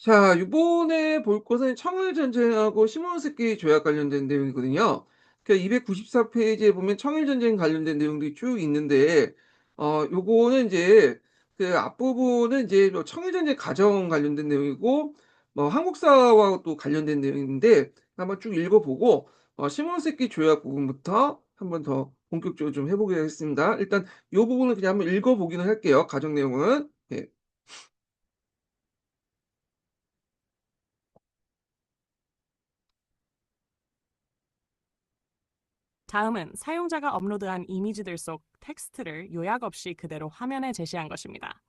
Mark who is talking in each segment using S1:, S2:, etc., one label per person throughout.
S1: 자, 이번에 볼 것은 청일전쟁하고 시모노세키 조약 관련된 내용이거든요. 그 294 페이지에 보면 청일전쟁 관련된 내용들이 쭉 있는데 요거는 인제 그 앞부분은 인제 뭐 청일전쟁 과정 관련된 내용이고 뭐 한국사와 또 관련된 내용인데 한번 쭉 읽어 보고 시모노세키 조약 부분부터 한번 더 본격적으로 좀 해 보겠습니다. 일단 요 부분은 그냥 한번 읽어 보기는 할게요, 과정 내용은. 예.
S2: 다음은 사용자가 업로드한 이미지들 속 텍스트를 요약 없이 그대로 화면에 제시한 것입니다.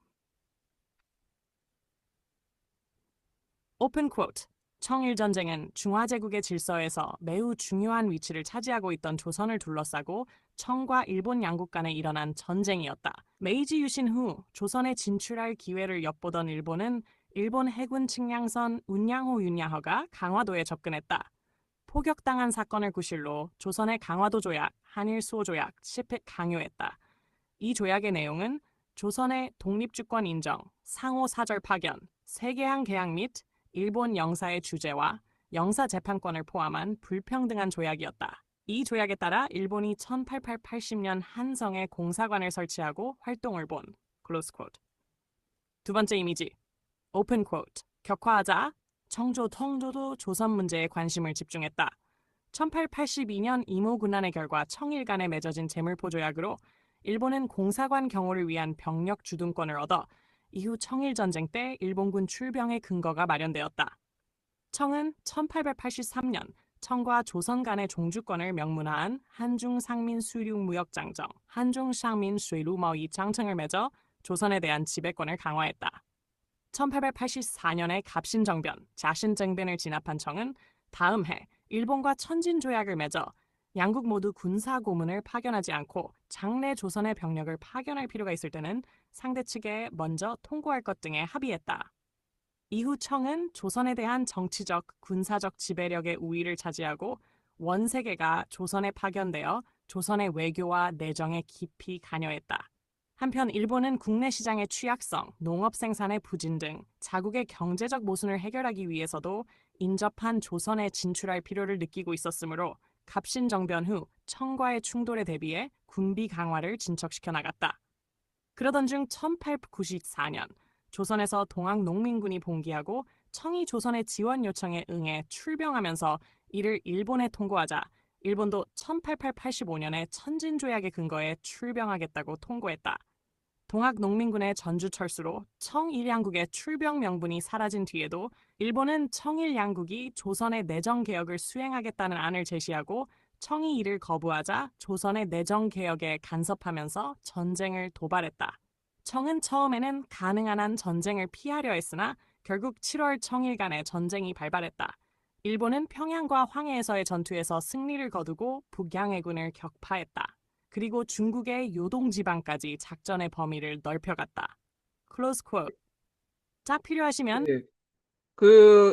S2: 오픈 쿼트. 청일전쟁은 중화제국의 질서에서 매우 중요한 위치를 차지하고 있던 조선을 둘러싸고 청과 일본 양국 간에 일어난 전쟁이었다. 메이지 유신 후 조선에 진출할 기회를 엿보던 일본은 일본 해군 측량선 운양호 윤야허가 강화도에 접근했다. 포격당한 사건을 구실로 조선의 강화도 조약, 한일 수호 조약, 실패 강요했다. 이 조약의 내용은 조선의 독립주권 인정, 상호 사절 파견, 세계항 계약 및 일본 영사의 주재와 영사 재판권을 포함한 불평등한 조약이었다. 이 조약에 따라 일본이 1880년 한성에 공사관을 설치하고 활동을 본 클로스 쿼트. 두 번째 이미지 오픈 쿼트. 격화하자 청조 통조도 조선 문제에 관심을 집중했다. 1882년 이모군난의 결과 청일 간에 맺어진 재물포 조약으로 일본은 공사관 경호를 위한 병력 주둔권을 얻어 이후 청일전쟁 때 일본군 출병의 근거가 마련되었다. 청은 1883년 청과 조선 간의 종주권을 명문화한 한중상민수륙무역장정, 한중상민쇠루머이장청을 맺어 조선에 대한 지배권을 강화했다. 1884년에 갑신정변, 자신정변을 진압한 청은 다음 해 일본과 천진조약을 맺어 양국 모두 군사 고문을 파견하지 않고 장래 조선의 병력을 파견할 필요가 있을 때는 상대 측에 먼저 통고할 것 등에 합의했다. 이후 청은 조선에 대한 정치적, 군사적 지배력의 우위를 차지하고 원세계가 조선에 파견되어 조선의 외교와 내정에 깊이 관여했다. 한편 일본은 국내 시장의 취약성, 농업 생산의 부진 등 자국의 경제적 모순을 해결하기 위해서도 인접한 조선에 진출할 필요를 느끼고 있었으므로 갑신정변 후 청과의 충돌에 대비해 군비 강화를 진척시켜 나갔다. 그러던 중 1894년 조선에서 동학농민군이 봉기하고 청이 조선의 지원 요청에 응해 출병하면서 이를 일본에 통고하자 일본도 1885년에 천진조약의 근거에 출병하겠다고 통고했다. 동학농민군의 전주철수로 청일양국의 출병 명분이 사라진 뒤에도 일본은 청일양국이 조선의 내정개혁을 수행하겠다는 안을 제시하고 청이 이를 거부하자 조선의 내정개혁에 간섭하면서 전쟁을 도발했다. 청은 처음에는 가능한 한 전쟁을 피하려 했으나 결국 7월 청일 간의 전쟁이 발발했다. 일본은 평양과 황해에서의 전투에서 승리를 거두고 북양해군을 격파했다. 그리고 중국의 요동 지방까지 작전의 범위를 넓혀갔다. 클로즈 쿼트. 짝 필요하시면
S1: 네.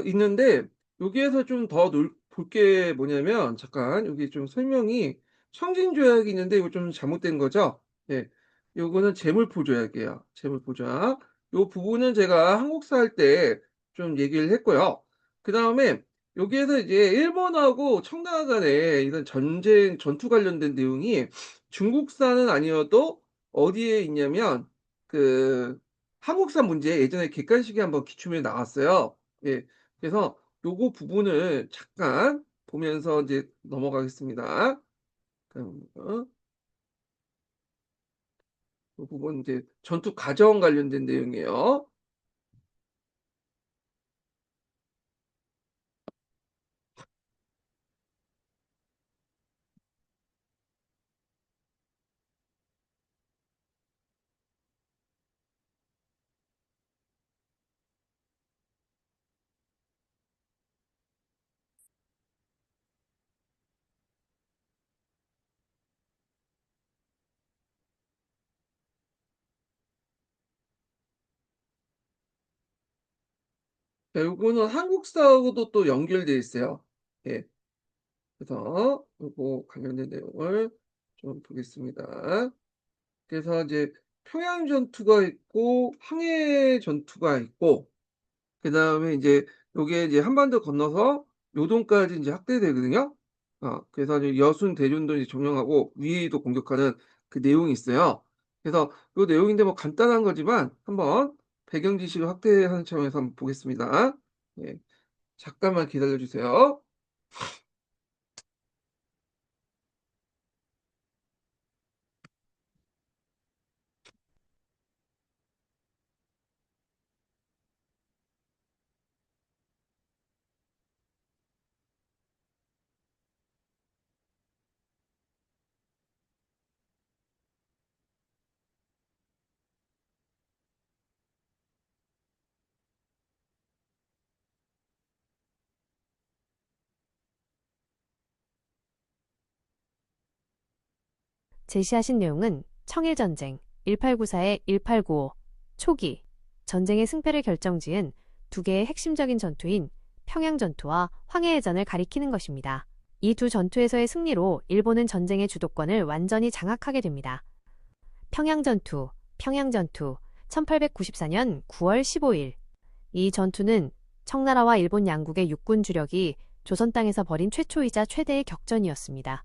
S1: 있는데 여기에서 좀 더 볼 게 뭐냐면 잠깐 여기 좀 설명이 청진조약이 있는데 이거 좀 잘못된 거죠? 예. 요거는 재물포조약이에요. 재물포조약. 요 부분은 제가 한국사 할 때 좀 얘기를 했고요. 그다음에 여기에서 이제 일본하고 청나라 간의 이런 전쟁 전투 관련된 내용이 중국사는 아니어도 어디에 있냐면 그 한국사 문제에 예전에 객관식이 한번 기출문제 나왔어요. 예. 그래서 요거 부분을 잠깐 보면서 이제 넘어가겠습니다. 그럼 요 부분 이제 전투 과정 관련된 내용이에요. 자, 요거는 한국사하고도 또 연결돼 있어요. 예. 그래서 요거 관련된 내용을 좀 보겠습니다. 그래서 이제 평양 전투가 있고 항해 전투가 있고 그다음에 이제 요게 이제 한반도 건너서 요동까지 인제 확대되거든요. 그래서 이제 여순 대전도 이제 점령하고 위해도 공격하는 그 내용이 있어요. 그래서 요 내용인데 뭐 간단한 거지만 한번 배경 지식을 확대하는 차원에서 한번 보겠습니다. 예. 잠깐만 기다려 주세요.
S3: 제시하신 내용은 청일전쟁 1894에 1895 초기 전쟁의 승패를 결정지은 두 개의 핵심적인 전투인 평양전투와 황해해전을 가리키는 것입니다. 이 두 전투에서의 승리로 일본은 전쟁의 주도권을 완전히 장악하게 됩니다. 평양전투 1894년 9월 15일 이 전투는 청나라와 일본 양국의 육군 주력이 조선 땅에서 벌인 최초이자 최대의 격전이었습니다.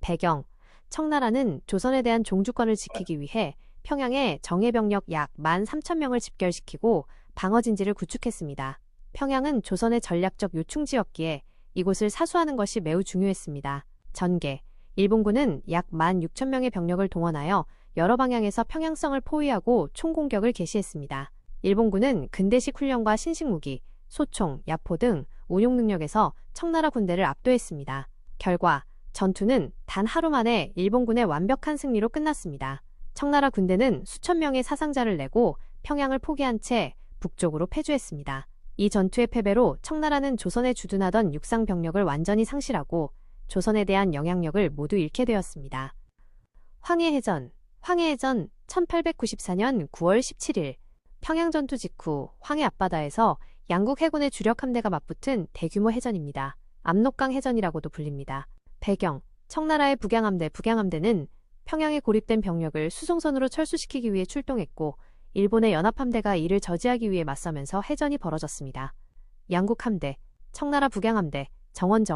S3: 배경 청나라는 조선에 대한 종주권을 지키기 위해 평양에 정예병력 약 13,000명을 집결시키고 방어진지를 구축했습니다. 평양은 조선의 전략적 요충지였기에 이곳을 사수하는 것이 매우 중요했습니다. 전개 일본군은 약 16,000명의 병력을 동원하여 여러 방향에서 평양성을 포위하고 총공격을 개시했습니다. 일본군은 근대식 훈련과 신식 무기, 소총, 야포 등 운용 능력에서 청나라 군대를 압도했습니다. 결과 전투는 단 하루 만에 일본군의 완벽한 승리로 끝났습니다. 청나라 군대는 수천 명의 사상자를 내고 평양을 포기한 채 북쪽으로 패주했습니다. 이 전투의 패배로 청나라는 조선에 주둔하던 육상 병력을 완전히 상실하고 조선에 대한 영향력을 모두 잃게 되었습니다. 황해해전 1894년 9월 17일 평양전투 직후 황해 앞바다에서 양국 해군의 주력 함대가 맞붙은 대규모 해전입니다. 압록강 해전이라고도 불립니다. 배경 청나라의 북양함대는 평양에 고립된 병력을 수송선으로 철수시키기 위해 출동했고 일본의 연합함대가 이를 저지하기 위해 맞서면서 해전이 벌어졌습니다. 양국 함대, 청나라 북양함대, 정원,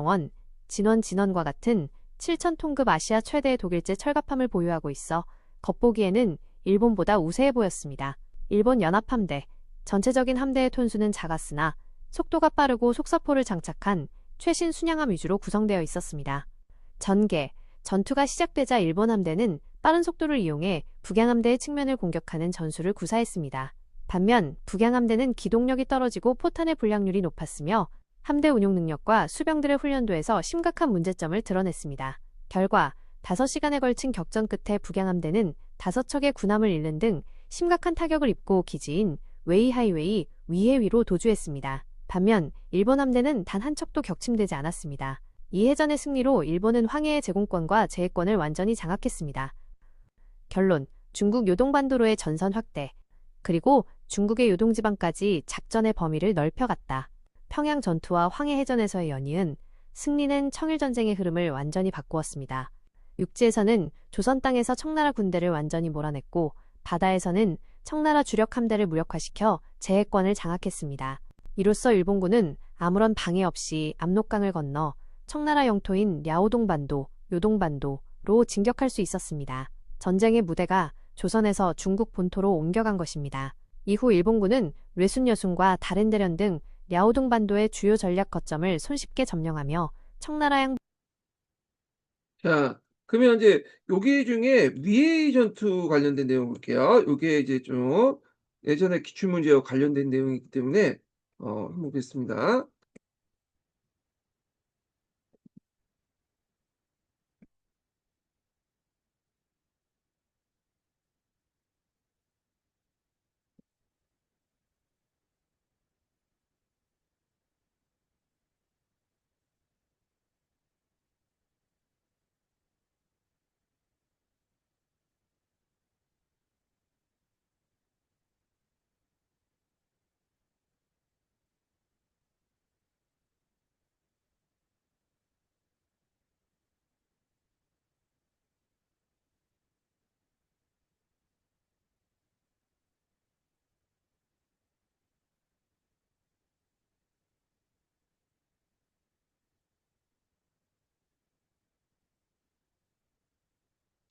S3: 진원과 같은 7,000톤급 아시아 최대의 독일제 철갑함을 보유하고 있어 겉보기에는 일본보다 우세해 보였습니다. 일본 연합함대, 전체적인 함대의 톤수는 작았으나 속도가 빠르고 속사포를 장착한 최신 순양함 위주로 구성되어 있었습니다. 전투가 시작되자 일본 함대는 빠른 속도를 이용해 북양함대의 측면을 공격하는 전술을 구사했습니다. 반면 북양함대는 기동력이 떨어지고 포탄의 불량률이 높았으며 함대 운용 능력과 수병들의 훈련도에서 심각한 문제점을 드러냈습니다. 결과 5시간에 걸친 격전 끝에 북양함대는 5척의 군함을 잃는 등 심각한 타격을 입고 기지인 웨이하이웨이 위해위로 도주했습니다. 반면 일본 함대는 단 한 척도 격침되지 않았습니다. 이 해전의 승리로 일본은 황해의 제공권과 제해권을 완전히 장악했습니다. 결론, 중국 요동반도로의 전선 확대, 그리고 중국의 요동지방까지 작전의 범위를 넓혀갔다. 평양 전투와 황해 해전에서의 연이은 승리는 청일전쟁의 흐름을 완전히 바꾸었습니다. 육지에서는 조선 땅에서 청나라 군대를 완전히 몰아냈고 바다에서는 청나라 주력 함대를 무력화시켜 제해권을 장악했습니다. 이로써 일본군은 아무런 방해 없이 압록강을 건너 청나라 영토인 랴오동반도, 요동반도로 진격할 수 있었습니다. 전쟁의 무대가 조선에서 중국 본토로 옮겨간 것입니다. 이후 일본군은 뇌순여순과 다렌대련 등 랴오동반도의 주요 전략 거점을 손쉽게 점령하며 청나라
S1: 자, 그러면 이제 여기 중에 위해이 전투 관련된 내용 볼게요. 요게 이제 좀 예전에 기출문제와 관련된 내용이기 때문에 한번 보겠습니다.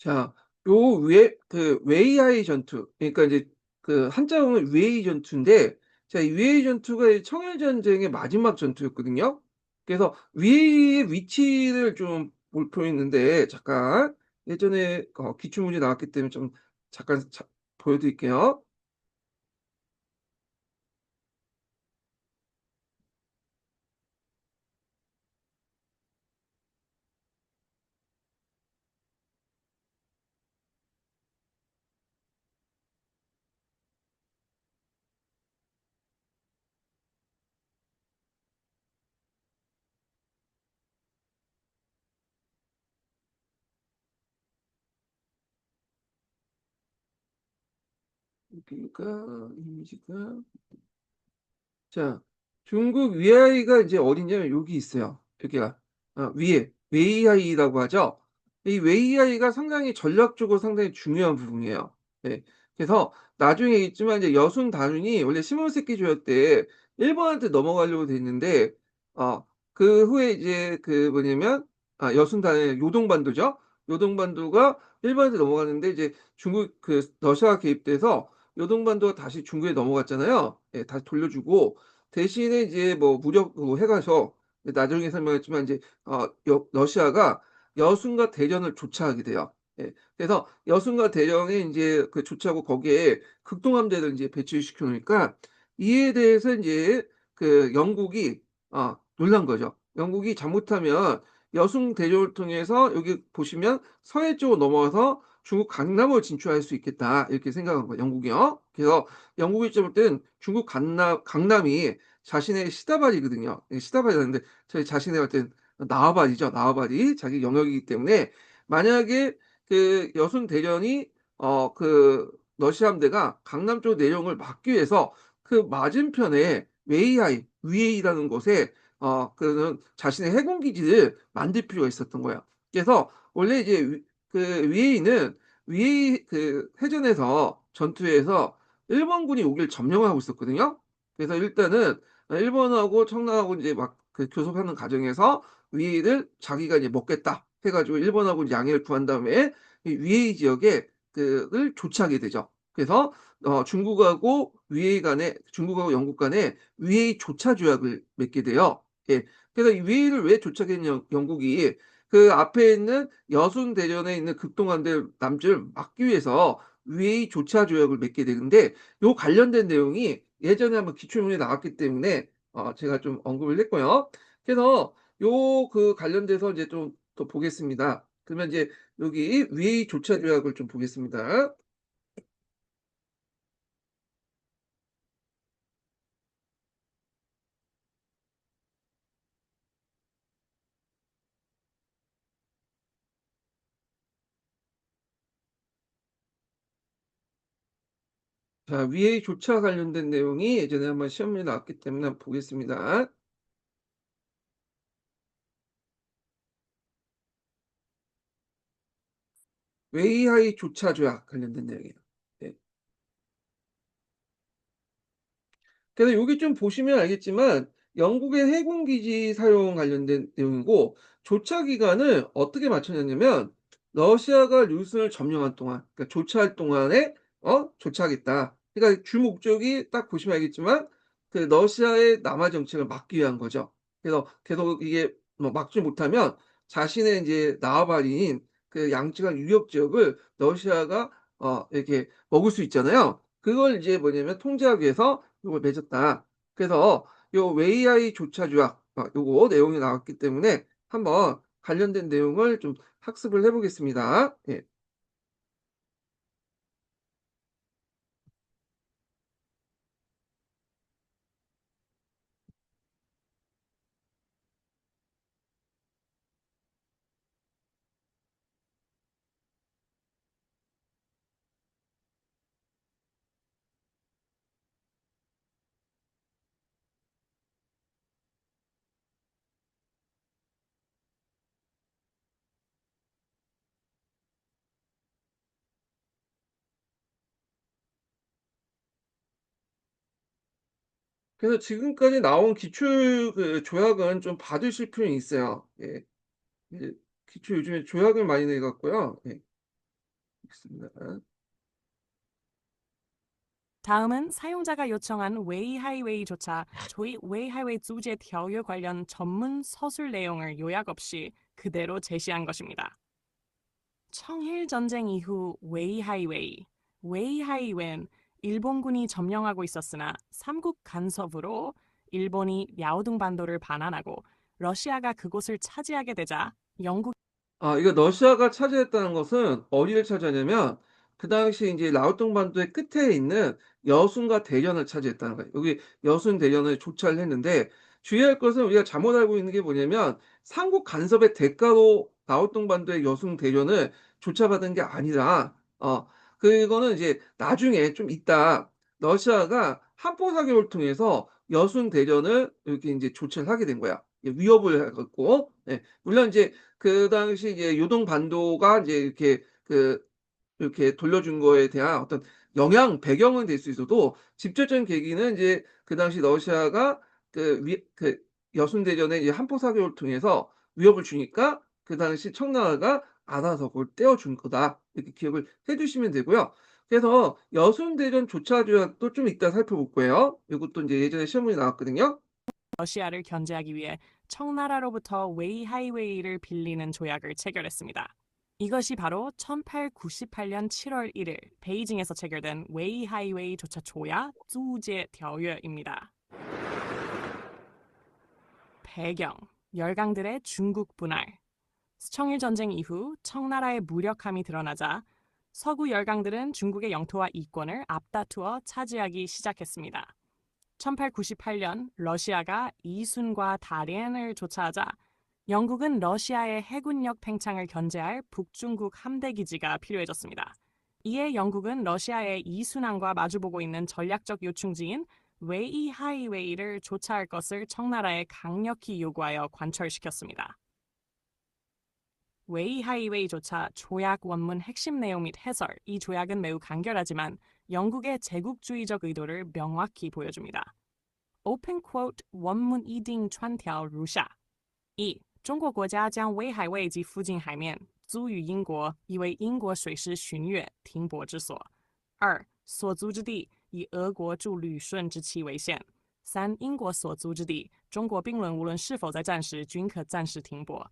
S1: 자, 요 웨이하이 전투. 그러니까 이제 그 한자로는 웨이 전투인데, 자, 이 웨이 전투가 이 청일 전쟁의 마지막 전투였거든요. 그래서 웨이의 위치를 좀 볼표 있는데, 잠깐 예전에 기출문제 나왔기 때문에 좀 잠깐 보여드릴게요. 여기가 이미지가 자, 중국 위하이가 이제 어디냐면 여기 있어요. 여기가 위에 웨이하이라고 하죠. 이 웨이하이가 상당히 전략적으로 상당히 중요한 부분이에요. 네. 그래서 나중에 있지만 이제 여순 단운이 원래 시모노세키 조약 때 일본한테 넘어가려고 돼 있는데 그 후에 이제 그 뭐냐면 여순 단의 요동반도죠. 요동반도가 일본한테 넘어가는데 이제 중국 그 러시아가 개입돼서 요동반도가 다시 중국에 넘어갔잖아요. 예, 다시 돌려주고 대신에 이제 뭐 무력으로 해가서 나중에 설명했지만 이제 러시아가 여순과 대련을 조차하게 돼요. 예, 그래서 여순과 대련에 이제 그 조차하고 거기에 극동함대를 이제 배치시켜 놓으니까 이에 대해서 이제 그 영국이 놀란 거죠. 영국이 잘못하면 여순 대련을 통해서 여기 보시면 서해 쪽으로 넘어가서 중국 강남을 진출할 수 있겠다 이렇게 생각한 거예요. 영국이요. 그래서 영국이 볼 때는 중국 강남이 자신의 시다발이거든요. 시다발이라는데 저희 자신의 어떤 나와바리죠. 나와바리 자기 영역이기 때문에 만약에 그 여순 대련이 그 러시아 함대가 강남 쪽 내용을 막기 위해서 그 맞은편에 웨이하이 위에이라는 곳에 그런 자신의 해군 기지를 만들 필요가 있었던 거예요. 그래서 원래 이제 그 위에이는 위에이 그 해전에서 전투에서 일본군이 여기를 점령하고 있었거든요. 그래서 일단은 일본하고 청나라하고 이제 막 그 교섭하는 과정에서 위에이를 자기가 이제 먹겠다 해가지고 일본하고 이제 양해를 구한 다음에 이 위에이 지역에 그를 조치하게 되죠. 그래서 중국하고 위에이 간에 중국하고 영국 간에 위에이 조차 조약을 맺게 돼요. 예. 그래서 이 위에이를 왜 조차했냐 영국이 그 앞에 있는 여순 대전에 있는 극동함대 남지를 막기 위해서 위에이 조차 조약을 맺게 되는데 요 관련된 내용이 예전에 한번 기출문제 나왔기 때문에 제가 좀 언급을 했고요. 그래서 요 그 관련돼서 이제 좀 더 보겠습니다. 그러면 이제 여기 위에이 조차 조약을 좀 보겠습니다. 자, 위에이 조차 관련된 내용이 예전에 한번 시험에 나왔기 때문에 한번 보겠습니다. 웨이하이 조차 조약 관련된 내용이에요. 네. 그래서 여기 좀 보시면 알겠지만 영국의 해군 기지 사용 관련된 내용이고 조차 기간을 어떻게 맞춰냈냐면 러시아가 류순을 점령한 동안 그러니까 조차할 동안에 조차하겠다. 그러니까 주 목적이 딱 보시면 알겠지만 그 러시아의 남하 정책을 막기 위한 거죠. 그래서 계속 이게 뭐 막지 못하면 자신의 이제 나와바리인 그 양쯔강 유역 지역을 러시아가 이렇게 먹을 수 있잖아요. 그걸 이제 뭐냐면 통제하기 위해서 요걸 맺었다. 그래서 요 웨이하이 조차 조약 요거 내용이 나왔기 때문에 한번 관련된 내용을 좀 학습을 해보겠습니다. 예. 그래서 지금까지 나온 기출 그 조약은 좀 받으실 필요는 있어요. 예. 이제 기출 요즘에 조약을 많이 내갖고요. 예. 있습니다.
S2: 다음은 사용자가 요청한 웨이하이웨이조차 조이 웨이하이웨이 주제 条约 관련 전문 서술 내용을 요약 없이 그대로 제시한 것입니다. 청일 전쟁 이후 웨이하이웨이는 일본군이 점령하고 있었으나 삼국 간섭으로 일본이 랴오둥 반도를 반환하고 러시아가 그곳을 차지하게 되자 영국
S1: 이거 러시아가 차지했다는 것은 어디를 차지하냐면 그 당시 이제 라오tung 반도의 끝에 있는 여순과 대련을 차지했다는 거예요. 여기 여순 대련을 조차를 했는데 주의할 것은 우리가 잘못 알고 있는 게 뭐냐면 삼국 간섭의 대가로 라오tung 반도의 여순 대련을 조차받은 게 아니라 그거는 이제 나중에 좀 있다 러시아가 한포 사격을 통해서 여순 대련을 이렇게 이제 조치를 하게 된 거야. 위협을 해 갖고. 예. 물론 이제 그 당시 이제 요동 반도가 이제 이렇게 돌려준 거에 대한 어떤 배경은 될 수 있어도 직접적인 계기는 이제 그 당시 러시아가 그 여순 대전에 이제 한포 사격을 통해서 위협을 주니까 그 당시 청나라가 알아서 그걸 떼어준 거다. 이렇게 기억을 해 주시면 되고요. 그래서 여순 대전 조차 조약도 좀 이따 살펴볼 거예요. 이것도 이제 예전에 시험 문제 나왔거든요.
S2: 러시아를 견제하기 위해 청나라로부터 웨이하이웨이를 빌리는 조약을 체결했습니다. 이것이 바로 1898년 7월 1일 베이징에서 체결된 웨이하이웨이 조차 조약 주제 条约입니다. 배경, 열강들의 중국 분할. 청일 전쟁 이후 청나라의 무력함이 드러나자 서구 열강들은 중국의 영토와 이권을 앞다투어 차지하기 시작했습니다. 1898년 러시아가 이순과 다롄을 조차하자 영국은 러시아의 해군력 팽창을 견제할 북중국 함대 기지가 필요해졌습니다. 이에 영국은 러시아의 이순항과 마주보고 있는 전략적 요충지인 웨이하이웨이를 조차할 것을 청나라에 강력히 요구하여 관철시켰습니다. 웨이하이웨이조차 조약 원문 핵심 내용 및 해설, 이 조약은 매우 간결하지만 영국의 제국주의적 의도를 명확히 보여줍니다. Open quote 文문一定穿条如下：一、中国国家将威海卫及附近海面租予英国，以为英国水师巡阅停泊之所；二、所租之地以俄国驻旅顺之期为限；三、英国所租之地，中国兵轮无论是否在战时，均可暂时停泊；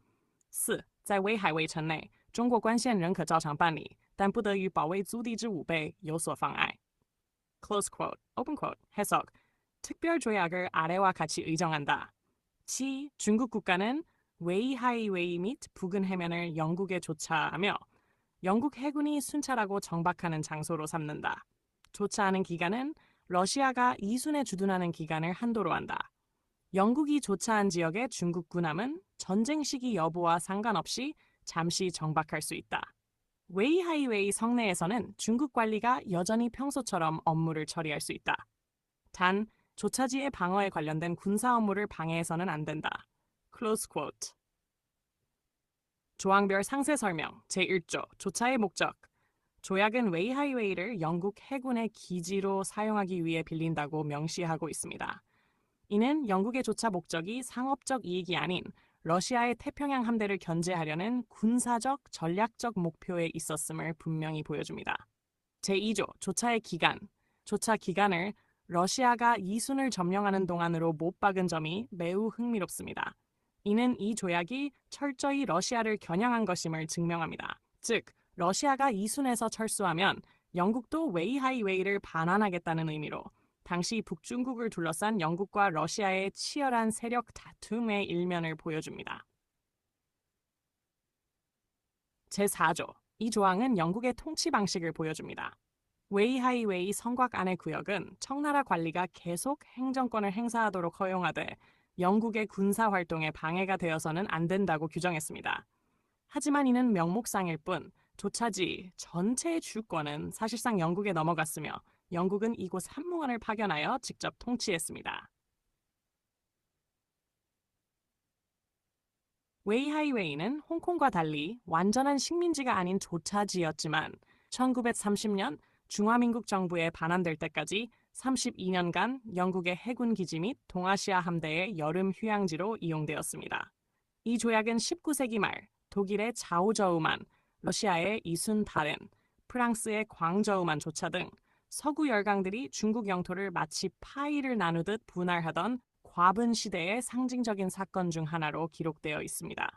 S2: 四、在威海卫城内，中国官县仍可照常办理，但不得与保卫租地之武备有所妨碍。Close quote, open quote, 해석. 특별 조약을 아래와 같이 의정한다. 7. 중국 국가는 웨이하이웨이 및 부근 해면을 영국에 조차하며 영국 해군이 순찰하고 정박하는 장소로 삼는다. 조차하는 기간은 러시아가 이순에 주둔하는 기간을 한도로 한다. 영국이 조차한 지역의 중국 군함은 전쟁 시기 여부와 상관없이 잠시 정박할 수 있다. 웨이하이웨이 성내에서는 중국 관리가 여전히 평소처럼 업무를 처리할 수 있다. 단, 조차지의 방어에 관련된 군사 업무를 방해해서는 안 된다. Close quote. 조항별 상세 설명 제1조 조차의 목적. 조약은 웨이하이웨이를 영국 해군의 기지로 사용하기 위해 빌린다고 명시하고 있습니다. 이는 영국의 조차 목적이 상업적 이익이 아닌 러시아의 태평양 함대를 견제하려는 군사적, 전략적 목표에 있었음을 분명히 보여줍니다. 제2조 조차의 기간. 조차 기간을 러시아가 이순을 점령하는 동안으로 못 박은 점이 매우 흥미롭습니다. 이는 이 조약이 철저히 러시아를 겨냥한 것임을 증명합니다. 즉, 러시아가 이순에서 철수하면 영국도 웨이하이웨이를 반환하겠다는 의미로 당시 북중국을 둘러싼 영국과 러시아의 치열한 세력 다툼의 일면을 보여줍니다. 제4조. 이 조항은 영국의 통치 방식을 보여줍니다. 웨이하이웨이 성곽 안의 구역은 청나라 관리가 계속 행정권을 행사하도록 허용하되 영국의 군사 활동에 방해가 되어서는 안 된다고 규정했습니다. 하지만 이는 명목상일 뿐 조차지 전체의 주권은 사실상 영국에 넘어갔으며 영국은 이곳 한무원을 파견하여 직접 통치했습니다. 웨이하이웨이는 홍콩과 달리 완전한 식민지가 아닌 조차지였지만 1930년 중화민국 정부에 반환될 때까지 32년간 영국의 해군 기지 및 동아시아 함대의 여름 휴양지로 이용되었습니다. 이 조약은 19세기 말 독일의 자우저우만, 러시아의 이순 다롄, 프랑스의 광저우만조차 등 서구 열강들이 중국 영토를 마치 파이를 나누듯 분할하던 과분 시대의 상징적인 사건 중 하나로 기록되어 있습니다.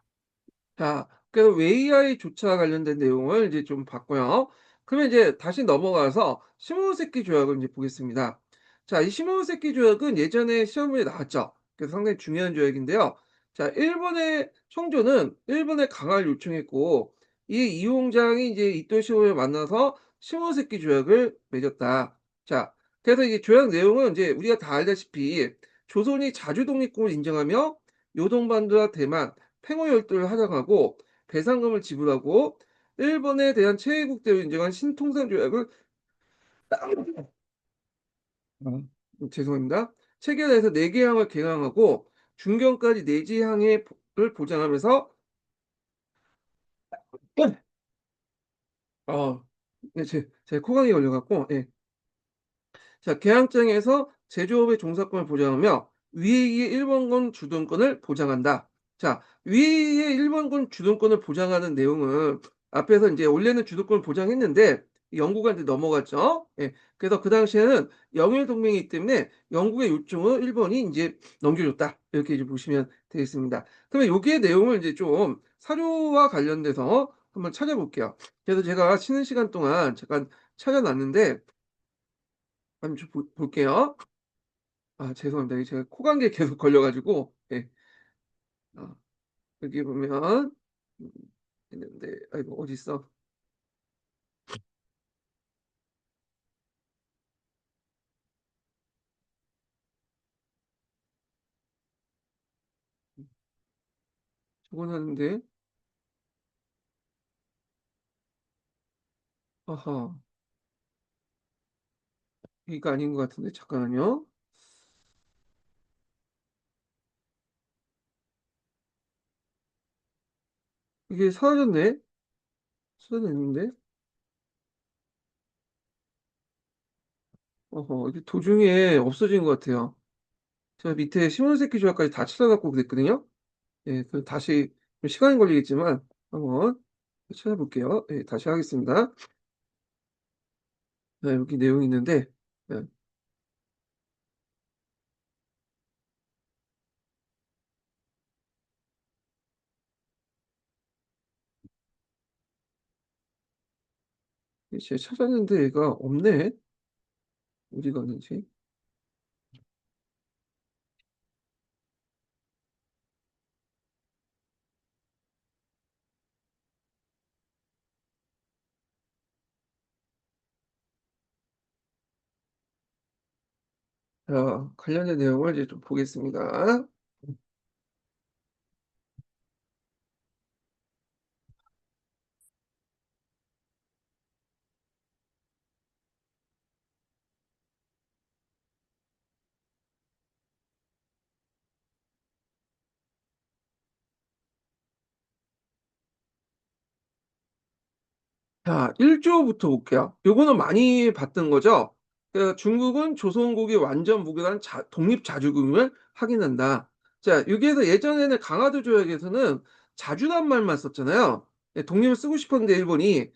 S1: 자, 그래서 웨이하이 조차와 관련된 내용을 이제 좀 봤고요. 그러면 이제 다시 넘어가서 시모노세키 조약을 이제 보겠습니다. 자, 이 시모노세키 조약은 예전에 시험에 나왔죠. 그래서 상당히 중요한 조약인데요. 자, 일본의 청조는 일본에 강화를 요청했고, 이 이홍장이 이제 이토 시오를 만나서 시모노세키 조약을 맺었다. 자, 그래서 이게 조약 내용은 이제 우리가 다 알다시피 조선이 자주 독립국을 인정하며 요동반도와 대만, 팽호 열도를 하장하고 배상금을 지불하고 일본에 대한 최애국대로 인정한 신통상 조약을 죄송합니다. 체결해서 4개 항을 개항하고 중경까지 내지항해를 보장하면서 네, 제 코강이 걸려갖고 예. 자, 계약장에서 제조업의 종사권을 보장하며 위의 일본군 주둔권을 보장한다. 자, 위의 일본군 주둔권을 보장하는 내용은 앞에서 이제 원래는 주둔권을 보장했는데 영국한테 넘어갔죠. 예. 그래서 그 당시에는 영일 동맹이기 때문에 영국의 요청을 일본이 이제 넘겨줬다. 이렇게 이제 보시면 되겠습니다. 그러면 여기에 내용을 이제 좀 사료와 관련돼서 한번 찾아볼게요. 그래서 제가 쉬는 시간 동안 잠깐 찾아놨는데 한번 좀 볼게요. 죄송합니다. 이게 제가 코감기에 계속 걸려가지고, 예. 어, 여기 보면, 음, 있는데, 아이고, 어디 있어? 적어놨는데, 아하, 이거 아닌 것 같은데, 잠깐만요. 이게 사라졌네? 사라졌는데? 이게 도중에 없어진 것 같아요. 제가 밑에 시몬세키 조합까지 다 찾아갖고 그랬거든요. 예, 그 다시 좀 시간이 걸리겠지만, 한번 찾아볼게요. 예, 다시 하겠습니다. 네, 여기 내용이 있는데, 예, 제가 찾았는데 얘가 없네? 어디 갔는지. 자, 관련된 내용을 이제 좀 보겠습니다. 자, 1조부터 볼게요. 요거는 많이 봤던 거죠. 중국은 조선국이 완전 무결한 독립자주국임을 확인한다. 자, 여기에서 예전에는 강화도 조약에서는 자주란 말만 썼잖아요. 독립을 쓰고 싶었는데 일본이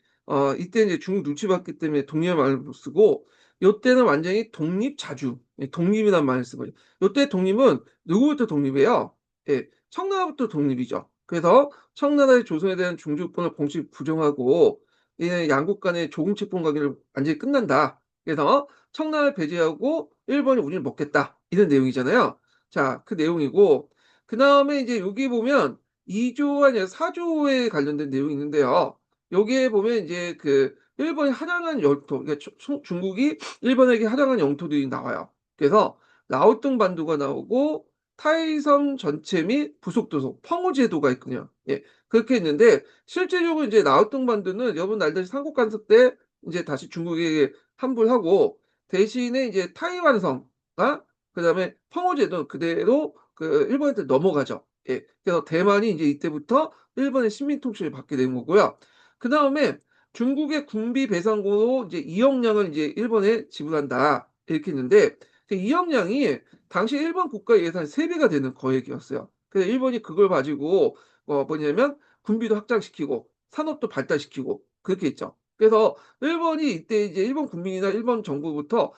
S1: 이때 이제 중국 눈치 봤기 때문에 독립의 말을 못 쓰고 요때는 완전히 독립자주, 독립이란 말을 쓴 거죠. 요때 독립은 누구부터 독립이에요? 예, 청나라부터 독립이죠. 그래서 청나라의 조선에 대한 종주권을 공식 부정하고 양국 간의 조공채권 관계를 완전히 끝난다. 그래서 청나라를 배제하고 일본이 우리를 먹겠다. 이런 내용이잖아요. 자, 그 내용이고 그 다음에 이제 여기 보면 2조와 이제 4조에 관련된 내용이 있는데요. 여기에 보면 이제 그 일본이 하장한 영토, 그러니까 중국이 일본에게 하장한 영토들이 나와요. 그래서 라오뚱 반도가 나오고 타이섬 전체 및 부속도서, 펑우제도가 있군요. 예, 그렇게 있는데 실제적으로 이제 라오뚱 반도는 여러분 알다시피 삼국 간섭 때 이제 다시 중국에게 환불하고 대신에 이제 타이완성과 그다음에 펑오제도는 그대로 그 일본한테 넘어가죠. 예. 그래서 대만이 이제 이때부터 일본의 식민 통치를 받게 된 거고요. 그다음에 중국의 군비 배상고로 이제 2억 량을 이제 일본에 지불한다. 이렇게 했는데 2억 량이 당시 일본 국가 예산 3배가 되는 거액이었어요. 그래서 일본이 그걸 가지고 뭐냐면 군비도 확장시키고 산업도 발달시키고 그렇게 했죠. 그래서 일본이 이때 이제 일본 국민이나 일본 정부부터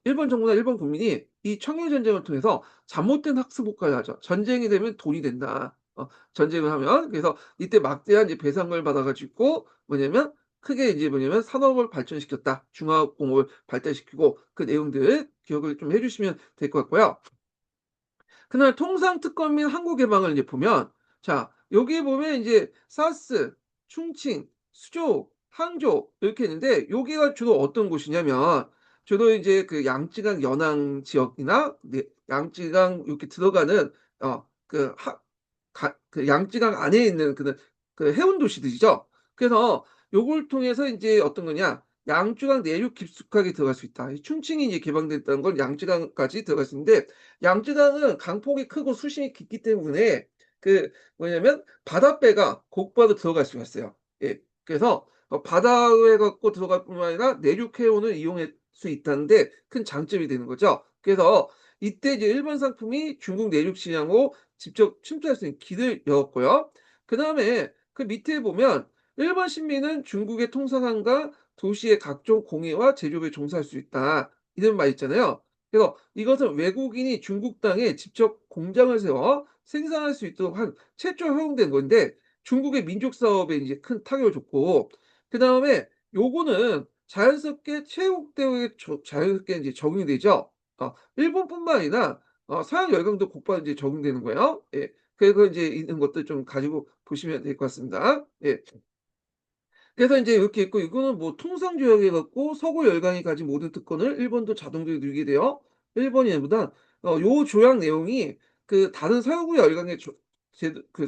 S1: 일본 정부나 일본 국민이 이 청일 전쟁을 통해서 잘못된 학습 효과를 하죠. 전쟁이 되면 돈이 된다. 전쟁을 하면. 그래서 이때 막대한 이제 배상금을 받아 가지고 뭐냐면 크게 이제 뭐냐면 산업을 발전시켰다. 중화공업을 발달시키고 그 내용들 기억을 좀 해 주시면 될 것 같고요. 그날 통상 특권 및 항구 개방을 이제 보면 자 여기 보면 이제 사스, 충칭, 수조, 항저 이렇게 있는데 여기가 주로 어떤 곳이냐면 주로 이제 그 양쯔강 연안 지역이나 양쯔강 이렇게 들어가는 그 양쯔강 안에 있는 그 해운 도시들이죠. 그래서 요걸 통해서 인제 어떤 거냐 양쯔강 내륙 깊숙하게 들어갈 수 있다. 이 춘칭이 이제 개방됐다는 건 양쯔강까지 들어갈 수 있는데 양쯔강은 강폭이 크고 수심이 깊기 때문에 그 뭐냐면 바닷배가 곧바로 들어갈 수가 있어요. 예. 그래서 바다에 갖고 들어갈 뿐만 아니라 내륙 해운을 이용할 수 있다는 데 큰 장점이 되는 거죠. 그래서 이때 이제 일본 상품이 중국 내륙 시장으로 직접 침투할 수 있는 길을 열었고요. 그다음에 그 밑에 보면 "일본 시민은 중국의 통상함과 도시의 각종 공예와 제조업에 종사할 수 있다." 이런 말이 있잖아요. 그래서 이것은 외국인이 중국 땅에 직접 공장을 세워 생산할 수 있도록 한 최초로 허용된 건데 중국의 민족 사업에 이제 큰 타격을 줬고 그다음에 요거는 자연스럽게 체육대우에 자연스럽게 인제 적용이 되죠. 일본뿐만 아니라 서양 열강도 곧바로 이제 적용되는 거예요. 예. 그래서 인제 있는 것들 좀 가지고 보시면 될 것 같습니다. 예. 그래서 인제 이렇게 있고 이거는 뭐 통상 조약해 갖고 서구 열강이 가진 모든 특권을 일본도 자동적으로 누리게 되어 일본이 보다 요 조약 내용이 그 다른 서구 열강에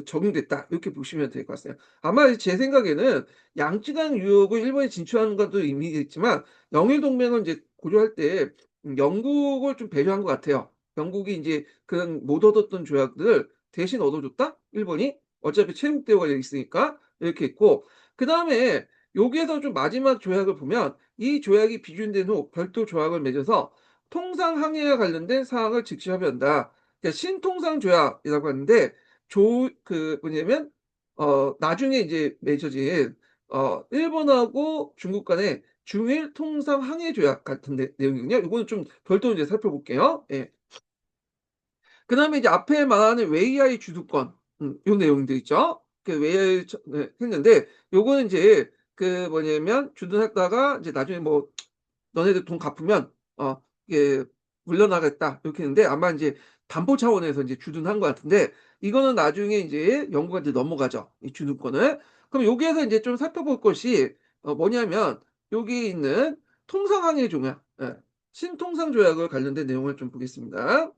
S1: 적용됐다. 이렇게 보시면 될 것 같습니다. 아마 제 생각에는 양쯔강 유역을 일본이 진출하는 것도 의미가 있지만 영일 동맹을 인제 고려할 때 영국을 좀 배려한 것 같아요. 영국이 인제 그런 못 얻었던 조약들을 대신 얻어 줬다? 일본이? 어차피 체육 대우가 있으니까 이렇게 했고 그다음에 여기에서 좀 마지막 조약을 보면 이 조약이 비준된 후 별도 조약을 맺어서 통상 항해와 관련된 사항을 즉시 협의한다. 그러니까 신통상 조약이라고 하는데 뭐냐면 나중에 이제 맺어진 일본하고 중국 간의 중일 통상 항해 조약 같은 내용이거든요. 이거는 좀 별도로 이제 살펴볼게요. 예. 그다음에 이제 앞에 말하는 웨이하이 주도권 요 내용들 있죠. 그 웨이하이 네 했는데 요거는 인제 그 뭐냐면 주둔했다가 이제 나중에 뭐 "너네들 돈 갚으면 이게 물러나겠다." 이렇게 했는데 아마 인제 담보 차원에서 인제 주둔한 것 같은데 이거는 나중에 인제 영국한테 넘어가죠, 이 주둔권을. 그럼 여기에서 인제 좀 살펴볼 것이 뭐냐면 여기 있는 통상항해 조약 신통상 조약을 관련된 내용을 좀 보겠습니다.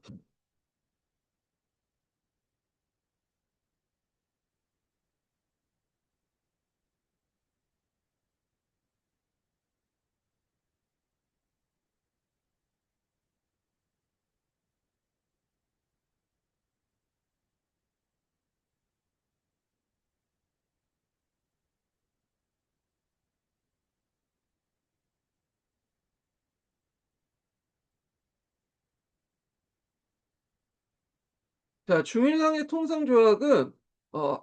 S1: 자, 중일항해 통상조약은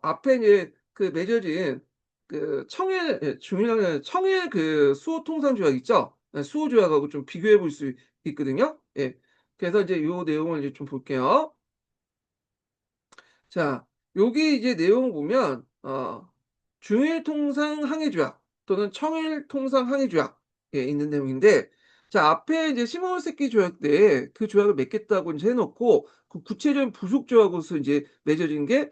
S1: 앞에 이제 그 맺어진 그 청일 중일항해 청일 그 수호 통상조약 있죠? 수호 조약하고 좀 비교해 볼 수 있거든요. 예. 그래서 이제 요 내용을 이제 좀 볼게요. 자, 여기 이제 내용을 보면 중일 통상 항해 조약 또는 청일 통상 항해 조약에 있는 내용인데 자, 앞에 이제 시모노세키 조약 때 그 조약을 맺겠다고 인제 해 놓고 그 구체적인 부속 조약으로서 인제 맺어진 게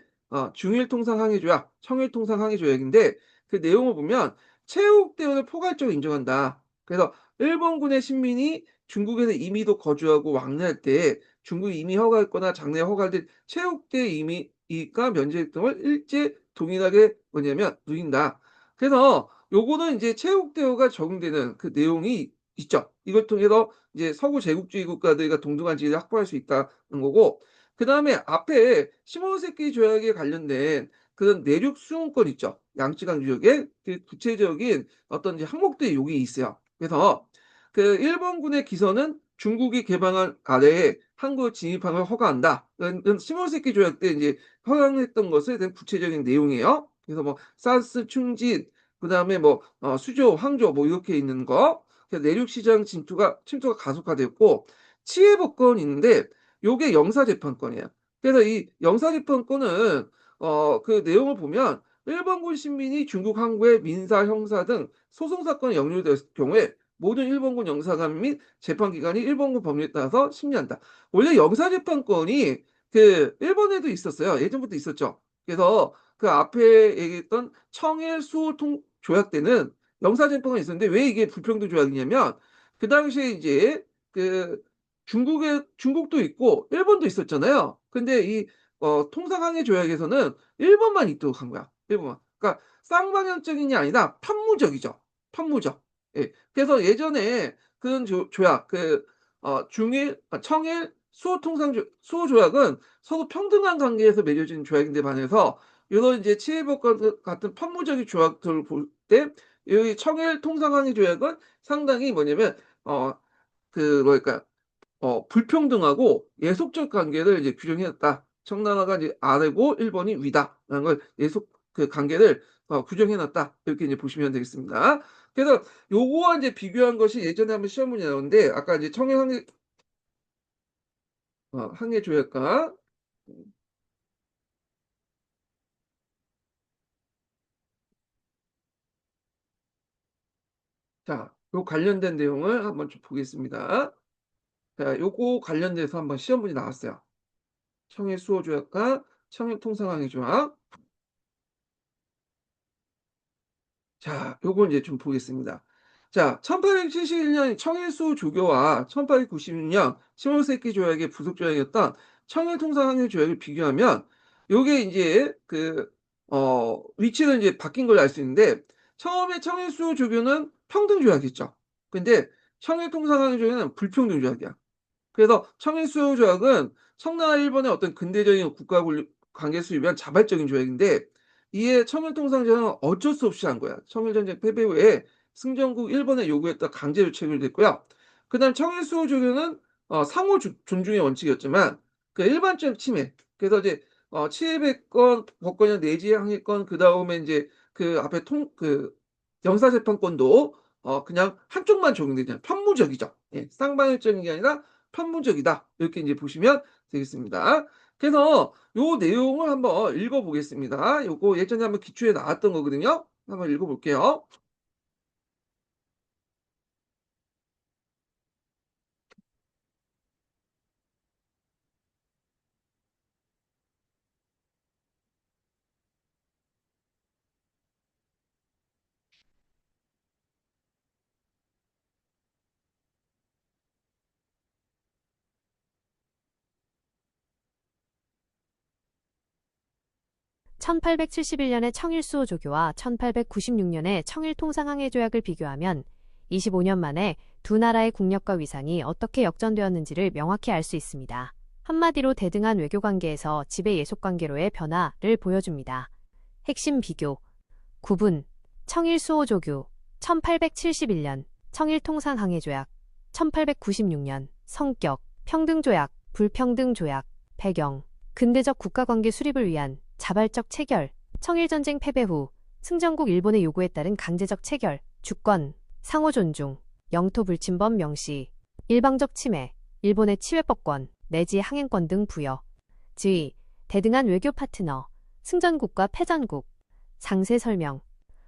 S1: 중일 통상 항해 조약, 청일 통상 항해 조약인데 그 내용을 보면 "체육 대원을 포괄적으로 인정한다." 그래서 일본군의 식민이 중국에서 임의로 거주하고 왕래할 때 중국이 임의 허가했거나 장래 허가된 체육대 임의가 면제 등을 일제 동일하게 뭐냐면 누린다. 그래서 요거는 인제 체육 대우가 적용되는 그 내용이 있죠. 이걸 통해서 이제 서구 제국주의 국가들과 동등한 지위를 확보할 수 있다는 거고 그다음에 앞에 시모노세키 조약에 관련된 그런 내륙 수용권 있죠. 양쯔강 유역에 그 구체적인 어떤 이제 항목들이 여기 있어요. 그래서 그 "일본군의 기선은 중국이 개방한 아래에 항구 진입함을 허가한다." 이건 시모노세키 조약 때 인제 허용했던 것에 대한 구체적인 내용이에요. 그래서 뭐 사스, 충진 그다음에 뭐 수조, 황조 뭐 이렇게 있는 거. 그래서 내륙 시장 침투가 가속화됐고 치해법권이 있는데 요게 영사재판권이에요. 그래서 이 영사재판권은 그 내용을 보면 일본군 시민이 중국 항구의 민사, 형사 등 소송 사건에 연루됐을 경우에 모든 일본군 영사관 및 재판기관이 일본군 법률에 따라서 심리한다. 원래 영사재판권이 그 일본에도 있었어요. 예전부터 있었죠. 그래서 그 앞에 얘기했던 청일 수호 조약 때는 영사재판권이 있었는데 왜 이게 불평등 조약이냐면 그 당시에 이제 그 중국도 있고 일본도 있었잖아요. 근데 이 통상항해 조약에서는 일본만 있도록 한 거야. 일본만. 그러니까 쌍방향적인이 아니라 편무적이죠. 편무적. 예. 그래서 예전에 그런 조약 중일 청일 수호 조약은 서로 평등한 관계에서 맺어진 조약인데 반해서 이런 이제 치해법과 같은 편무적인 조약들을 볼 때 여기 청일 통상항해 조약은 상당히 뭐냐면 뭐랄까 불평등하고 예속적 관계를 이제 규정해 놨다. 청나라가 이제 아래고 일본이 위다라는 걸 예속 그 관계를 규정해 놨다. 이렇게 이제 보시면 되겠습니다. 그래서 요거와 이제 비교한 것이 예전에 한번 시험 문제 나왔는데 아까 이제 청일 항해 조약과 자, 요 관련된 내용을 한번 좀 보겠습니다. 자, 요거 관련돼서 한번 시험 문제 나왔어요. 청일 수호 조약과 청일 통상항해 조약. 자, 요거 이제 좀 보겠습니다. 자, 1871년 청일수 조교와 1896년 시모노세키 조약의 부속 조약이었던 청일통상항해 조약을 비교하면 요게 이제 위치는 이제 바뀐 걸 알 수 있는데 처음에 청일수 조교는 평등 조약이었죠. 근데 청일통상항해 조약은 불평등 조약이야. 그래서 청일수호 조약은 청나라 일본의 어떤 근대적인 국가 관계 수립 위한 자발적인 조약인데 이에 청일통상전은 어쩔 수 없이 한 거야. 청일전쟁 패배 후에 승전국 일본의 요구에 따라 강제로 체결됐고요. 그다음 청일수호 조약은 상호 존중의 원칙이었지만 그 일반적 침해. 그래서 이제 치해배권, 법권이나 내지 항해권 그다음에 이제 그 앞에 영사재판권도 그냥 한쪽만 적용되지 편무적이죠. 예, 쌍방향적인 게 아니라 편문적이다. 이렇게 이제 보시면 되겠습니다. 그래서 요 내용을 한번 읽어보겠습니다. 요거 예전에 한번 기초에 나왔던 거거든요. 한번 읽어볼게요.
S3: (1871년의) 청일수호 조교와 (1896년의) 청일통상항해 조약을 비교하면 25년 만에 두 나라의 국력과 위상이 어떻게 역전되었는지를 명확히 알 수 있습니다. 한마디로 대등한 외교관계에서 지배 예속관계로의 변화를 보여줍니다. 핵심 비교 구분 청일수호 조교 1871년 청일통상항해 조약 1896년 성격 평등조약 불평등조약 배경 근대적 국가관계 수립을 위한 자발적 체결 청일전쟁 패배 후 승전국 일본의 요구에 따른 강제적 체결 주권 상호 존중 영토 불침범 명시 일방적 침해 일본의 치외법권 내지 항행권 등 부여 지 대등한 외교 파트너 승전국과 패전국 상세 설명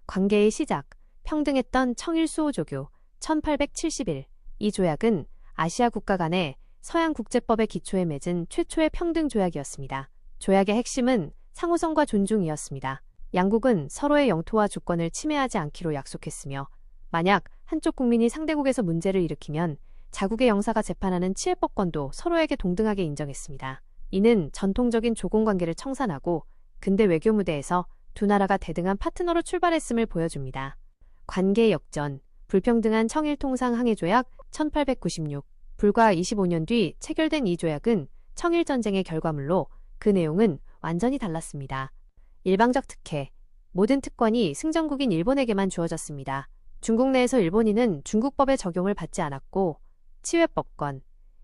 S3: 관계의 시작 평등했던 청일수호 조교 1871 이 조약은 아시아 국가 간의 서양 국제법의 기초에 맺은 최초의 평등 조약이었습니다. 조약의 핵심은 상호성과 존중이었습니다. 양국은 서로의 영토와 주권을 침해하지 않기로 약속했으며 만약 한쪽 국민이 상대국에서 문제를 일으키면 자국의 영사가 재판하는 치해법권도 서로에게 동등하게 인정했습니다. 이는 전통적인 조공관계를 청산하고 근대 외교 무대에서 두 나라가 대등한 파트너로 출발했음을 보여줍니다. 관계 역전 불평등한 청일통상항해조약 1896 불과 25년 뒤 체결된 이 조약은 청일전쟁의 결과물로 그 내용은 완전히 달랐습니다. 일방적 특혜 모든 특권이 승전국인 일본에게만 주어졌습니다. 중국 내에서 일본인은 중국법의 적용을 받지 않았고 치외법권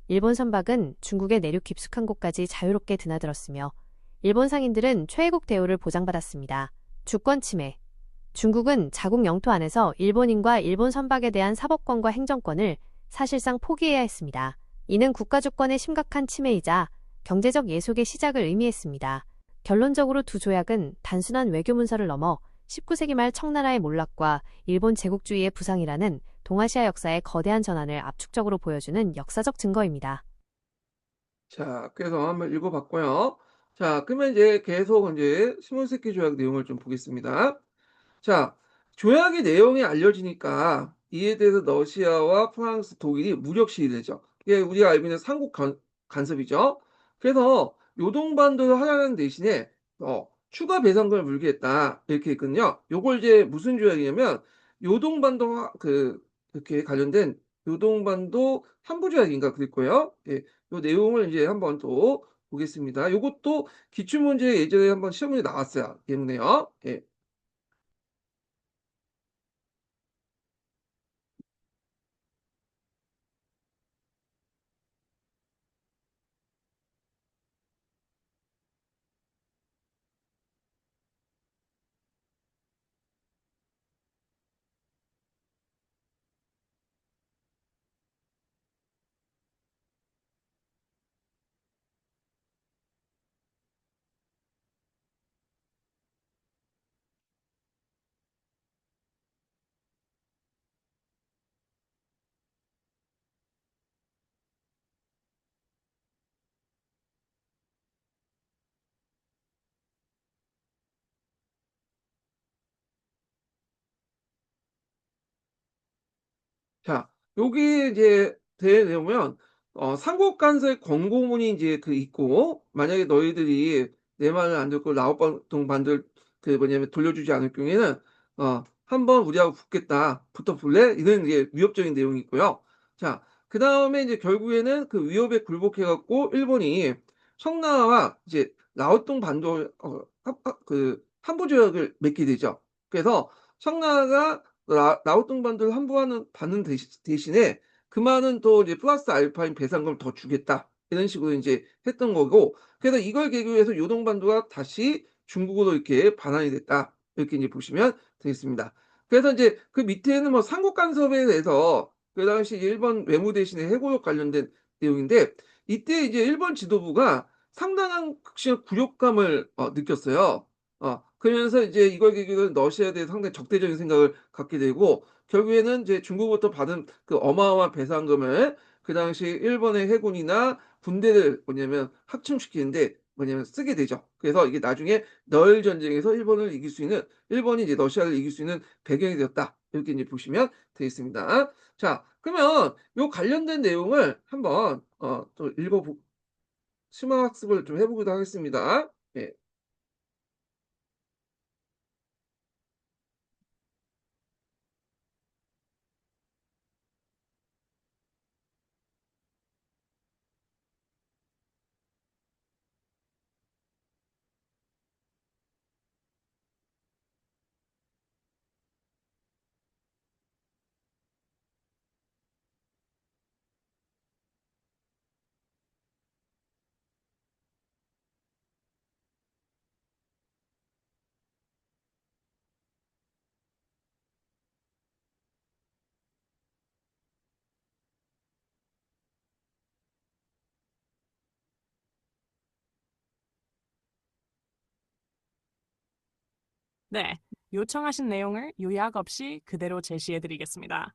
S3: 일본 선박은 중국의 내륙 깊숙한 곳까지 자유롭게 드나들었으며 일본 상인들은 최애국 대우를 보장받았습니다. 주권 침해 중국은 자국 영토 안에서 일본인과 일본 선박에 대한 사법권과 행정권을 사실상 포기해야 했습니다. 이는 국가 주권의 심각한 침해이자 경제적 예속의 시작을 의미했습니다. 결론적으로 두 조약은 단순한 외교 문서를 넘어 19세기 말 청나라의 몰락과 일본 제국주의의 부상이라는 동아시아 역사의 거대한 전환을 압축적으로 보여주는 역사적 증거입니다.
S1: 자, 그래서 한번 읽어봤고요. 자, 그러면 이제 계속 이제 스몰새끼 조약 내용을 좀 보겠습니다. 자, 조약의 내용이 알려지니까 이에 대해서 러시아와 프랑스, 독일이 무력 시위를 죠 이게 우리가 알고 있는 삼국 간섭이죠. 그래서 요동반도를 하라는 대신에 추가 배상금을 물겠다 이렇게 있거든요. 요걸 이제 무슨 조약이냐면 요동반도 이렇게 관련된 요동반도 한부 조약인가 그럴 거예요. 예, 요 내용을 이제 한번 또 보겠습니다. 요것도 기출문제 예전에 한번 시험에 나왔어요. 때문에요. 예. 자, 여기 이제 내용은 삼국 간서의 권고문이 이제 있고 만약에 너희들이 내 말을 안 듣고 라오동 반도를 뭐냐면 돌려주지 않을 경우에는 한번 우리하고 붙겠다, 붙어 볼래? 이런 이제 위협적인 내용이 있고요. 자, 그 다음에 이제 결국에는 그 위협에 굴복해갖고 일본이 청나라와 이제 라오동 반도 한부 조약을 맺게 되죠. 그래서 청나라가 라오동 반도를 환부하는 받는 대신에 그만은 또 이제 플러스 알파인 배상금을 더 주겠다 이런 식으로 이제 했던 거고, 그래서 이걸 계기로 해서 요동반도가 다시 중국으로 이렇게 반환이 됐다 이렇게 이제 보시면 되겠습니다. 그래서 이제 그 밑에는 뭐 삼국 간섭에 대해서 그 당시 일본 외무 대신에 해고역 관련된 내용인데, 이때 이제 일본 지도부가 상당한 극심한 굴욕감을 느꼈어요. 그러면서 이제 이걸 계기로 러시아에 대해 상당히 적대적인 생각을 갖게 되고, 결국에는 이제 중국부터 받은 그 어마어마한 배상금을 그 당시 일본의 해군이나 군대를 합충시키는데 쓰게 되죠. 그래서 이게 나중에 러일 전쟁에서 일본이 이제 러시아를 이길 수 있는 배경이 되었다. 이렇게 이제 보시면 되겠습니다. 자, 그러면 요 관련된 내용을 한번 또 심화학습을 좀 해보기도 하겠습니다. 예.
S2: 네, 요청하신 내용을 요약 없이 그대로 제시해 드리겠습니다.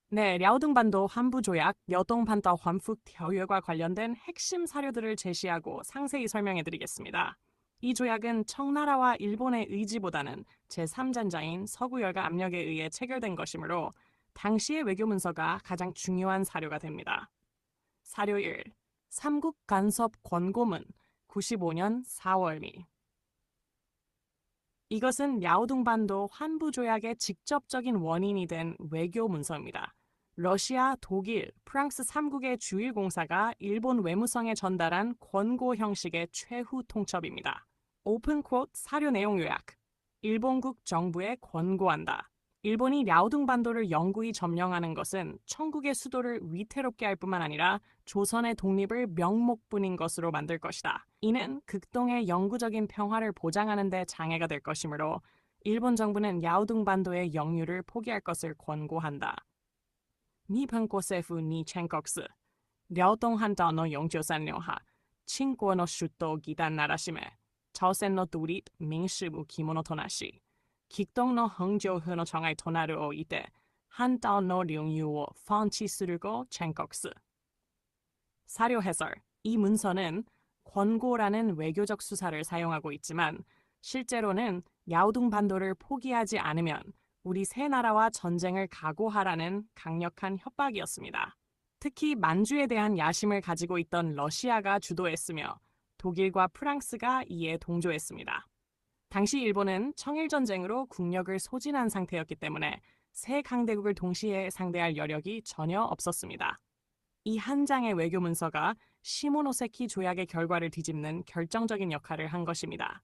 S2: 네, 랴오둥반도 환부조약, 여동반도 환북条约과 관련된 핵심 사료들을 제시하고 상세히 설명해 드리겠습니다. 이 조약은 청나라와 일본의 의지보다는 제3전자인 서구열과 압력에 의해 체결된 것이므로 당시의 외교 문서가 가장 중요한 사료가 됩니다. 사료 1. 삼국 간섭 권고문 95년 4월미. 이것은 랴오둥반도 환부조약의 직접적인 원인이 된 외교 문서입니다. 러시아, 독일, 프랑스 3국의 주일공사가 일본 외무성에 전달한 권고 형식의 최후 통첩입니다. 오픈 쿼트 사료 내용 요약. 일본국 정부에 권고한다. 일본이 랴오둥반도를 영구히 점령하는 것은 청국의 수도를 위태롭게 할 뿐만 아니라 조선의 독립을 명목뿐인 것으로 만들 것이다. 이는 극동의 영구적인 평화를 보장하는 데 장애가 될 것이므로 일본 정부는 야오둥반도의 영유를 포기할 것을 권고한다. 니펀고政府に全国す辽東半島の43両派、鎮江の出頭義団ならしめ、朝鮮の独立民主武器物となし、極東の本条風の障害となるをいて、半島の領有を放棄する고宣告す. 사료 해설. 이 문서는 권고라는 외교적 수사를 사용하고 있지만 실제로는 야오둥 반도를 포기하지 않으면 우리 세 나라와 전쟁을 각오하라는 강력한 협박이었습니다. 특히 만주에 대한 야심을 가지고 있던 러시아가 주도했으며 독일과 프랑스가 이에 동조했습니다. 당시 일본은 청일전쟁으로 국력을 소진한 상태였기 때문에 세 강대국을 동시에 상대할 여력이 전혀 없었습니다. 이 한 장의 외교 문서가 시모노세키 조약의 결과를 뒤집는 결정적인 역할을 한 것입니다.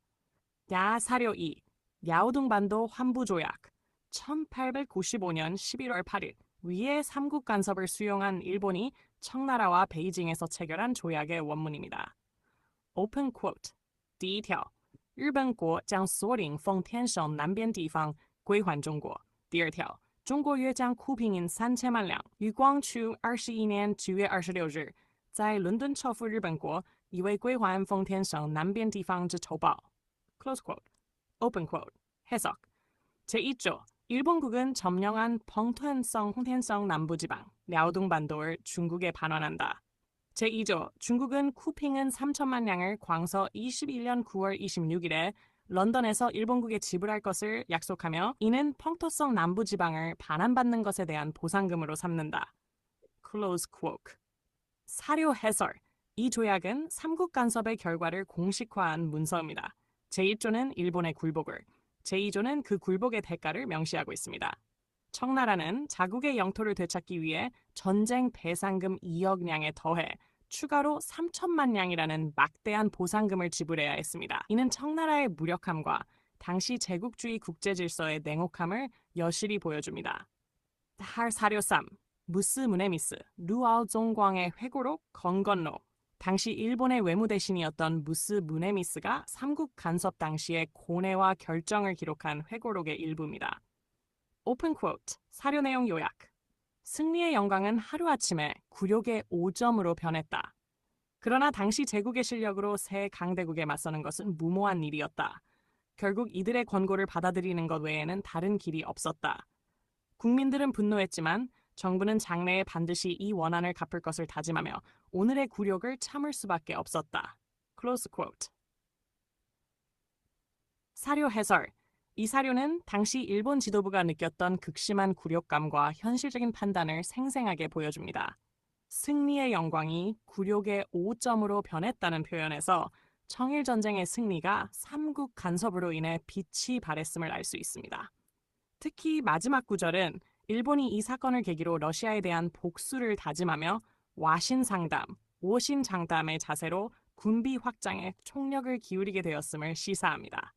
S2: 사료 2. 야오둥반도 환부조약 1895년 11월 8일 위의 삼국 간섭을 수용한 일본이 청나라와 베이징에서 체결한 조약의 원문입니다. Open quote. 第一条，日本国将所领奉天省南边地方归还中国。第二条，中国约将库平银3000万两于光绪21年9月26日在伦敦撤付日本国，以为归还奉天省南边地方之酬报。Close quote. Open quote. 해석. 제1조. 일본국은 점령한 펑텐성 홍텐성 남부지방 랴오둥반도를 중국에 반환한다. 제2조. 중국은 쿠핑은 3천만 량을 광서 21년 9월 26일에 런던에서 일본국에 지불할 것을 약속하며 이는 펑토성 남부지방을 반환받는 것에 대한 보상금으로 삼는다. Close quote. 사료 해설. 이 조약은 삼국 간섭의 결과를 공식화한 문서입니다. 제1조는 일본의 굴복을, 제2조는 그 굴복의 대가를 명시하고 있습니다. 청나라는 자국의 영토를 되찾기 위해 전쟁 배상금 2억 량에 더해 추가로 3천만 량이라는 막대한 보상금을 지불해야 했습니다. 이는 청나라의 무력함과 당시 제국주의 국제질서의 냉혹함을 여실히 보여줍니다. 사료 3. 무스 무네미스, 루아오종광의 회고록 건건로. 당시 일본의 외무대신이었던 무스 무네미스가 삼국 간섭 당시의 고뇌와 결정을 기록한 회고록의 일부입니다. 오픈 쿼트, 사료 내용 요약. 승리의 영광은 하루아침에 굴욕의 5점으로 변했다. 그러나 당시 제국의 실력으로 새 강대국에 맞서는 것은 무모한 일이었다. 결국 이들의 권고를 받아들이는 것 외에는 다른 길이 없었다. 국민들은 분노했지만 정부는 장래에 반드시 이 원한을 갚을 것을 다짐하며 오늘의 굴욕을 참을 수밖에 없었다. Close quote. 사료 해설. 이 사료는 당시 일본 지도부가 느꼈던 극심한 굴욕감과 현실적인 판단을 생생하게 보여줍니다. 승리의 영광이 굴욕의 5점으로 변했다는 표현에서 청일전쟁의 승리가 삼국 간섭으로 인해 빛이 발했음을 알 수 있습니다. 특히 마지막 구절은 일본이 이 사건을 계기로 러시아에 대한 복수를 다짐하며 와신상담, 오신장담의 자세로 군비 확장에 총력을 기울이게 되었음을 시사합니다.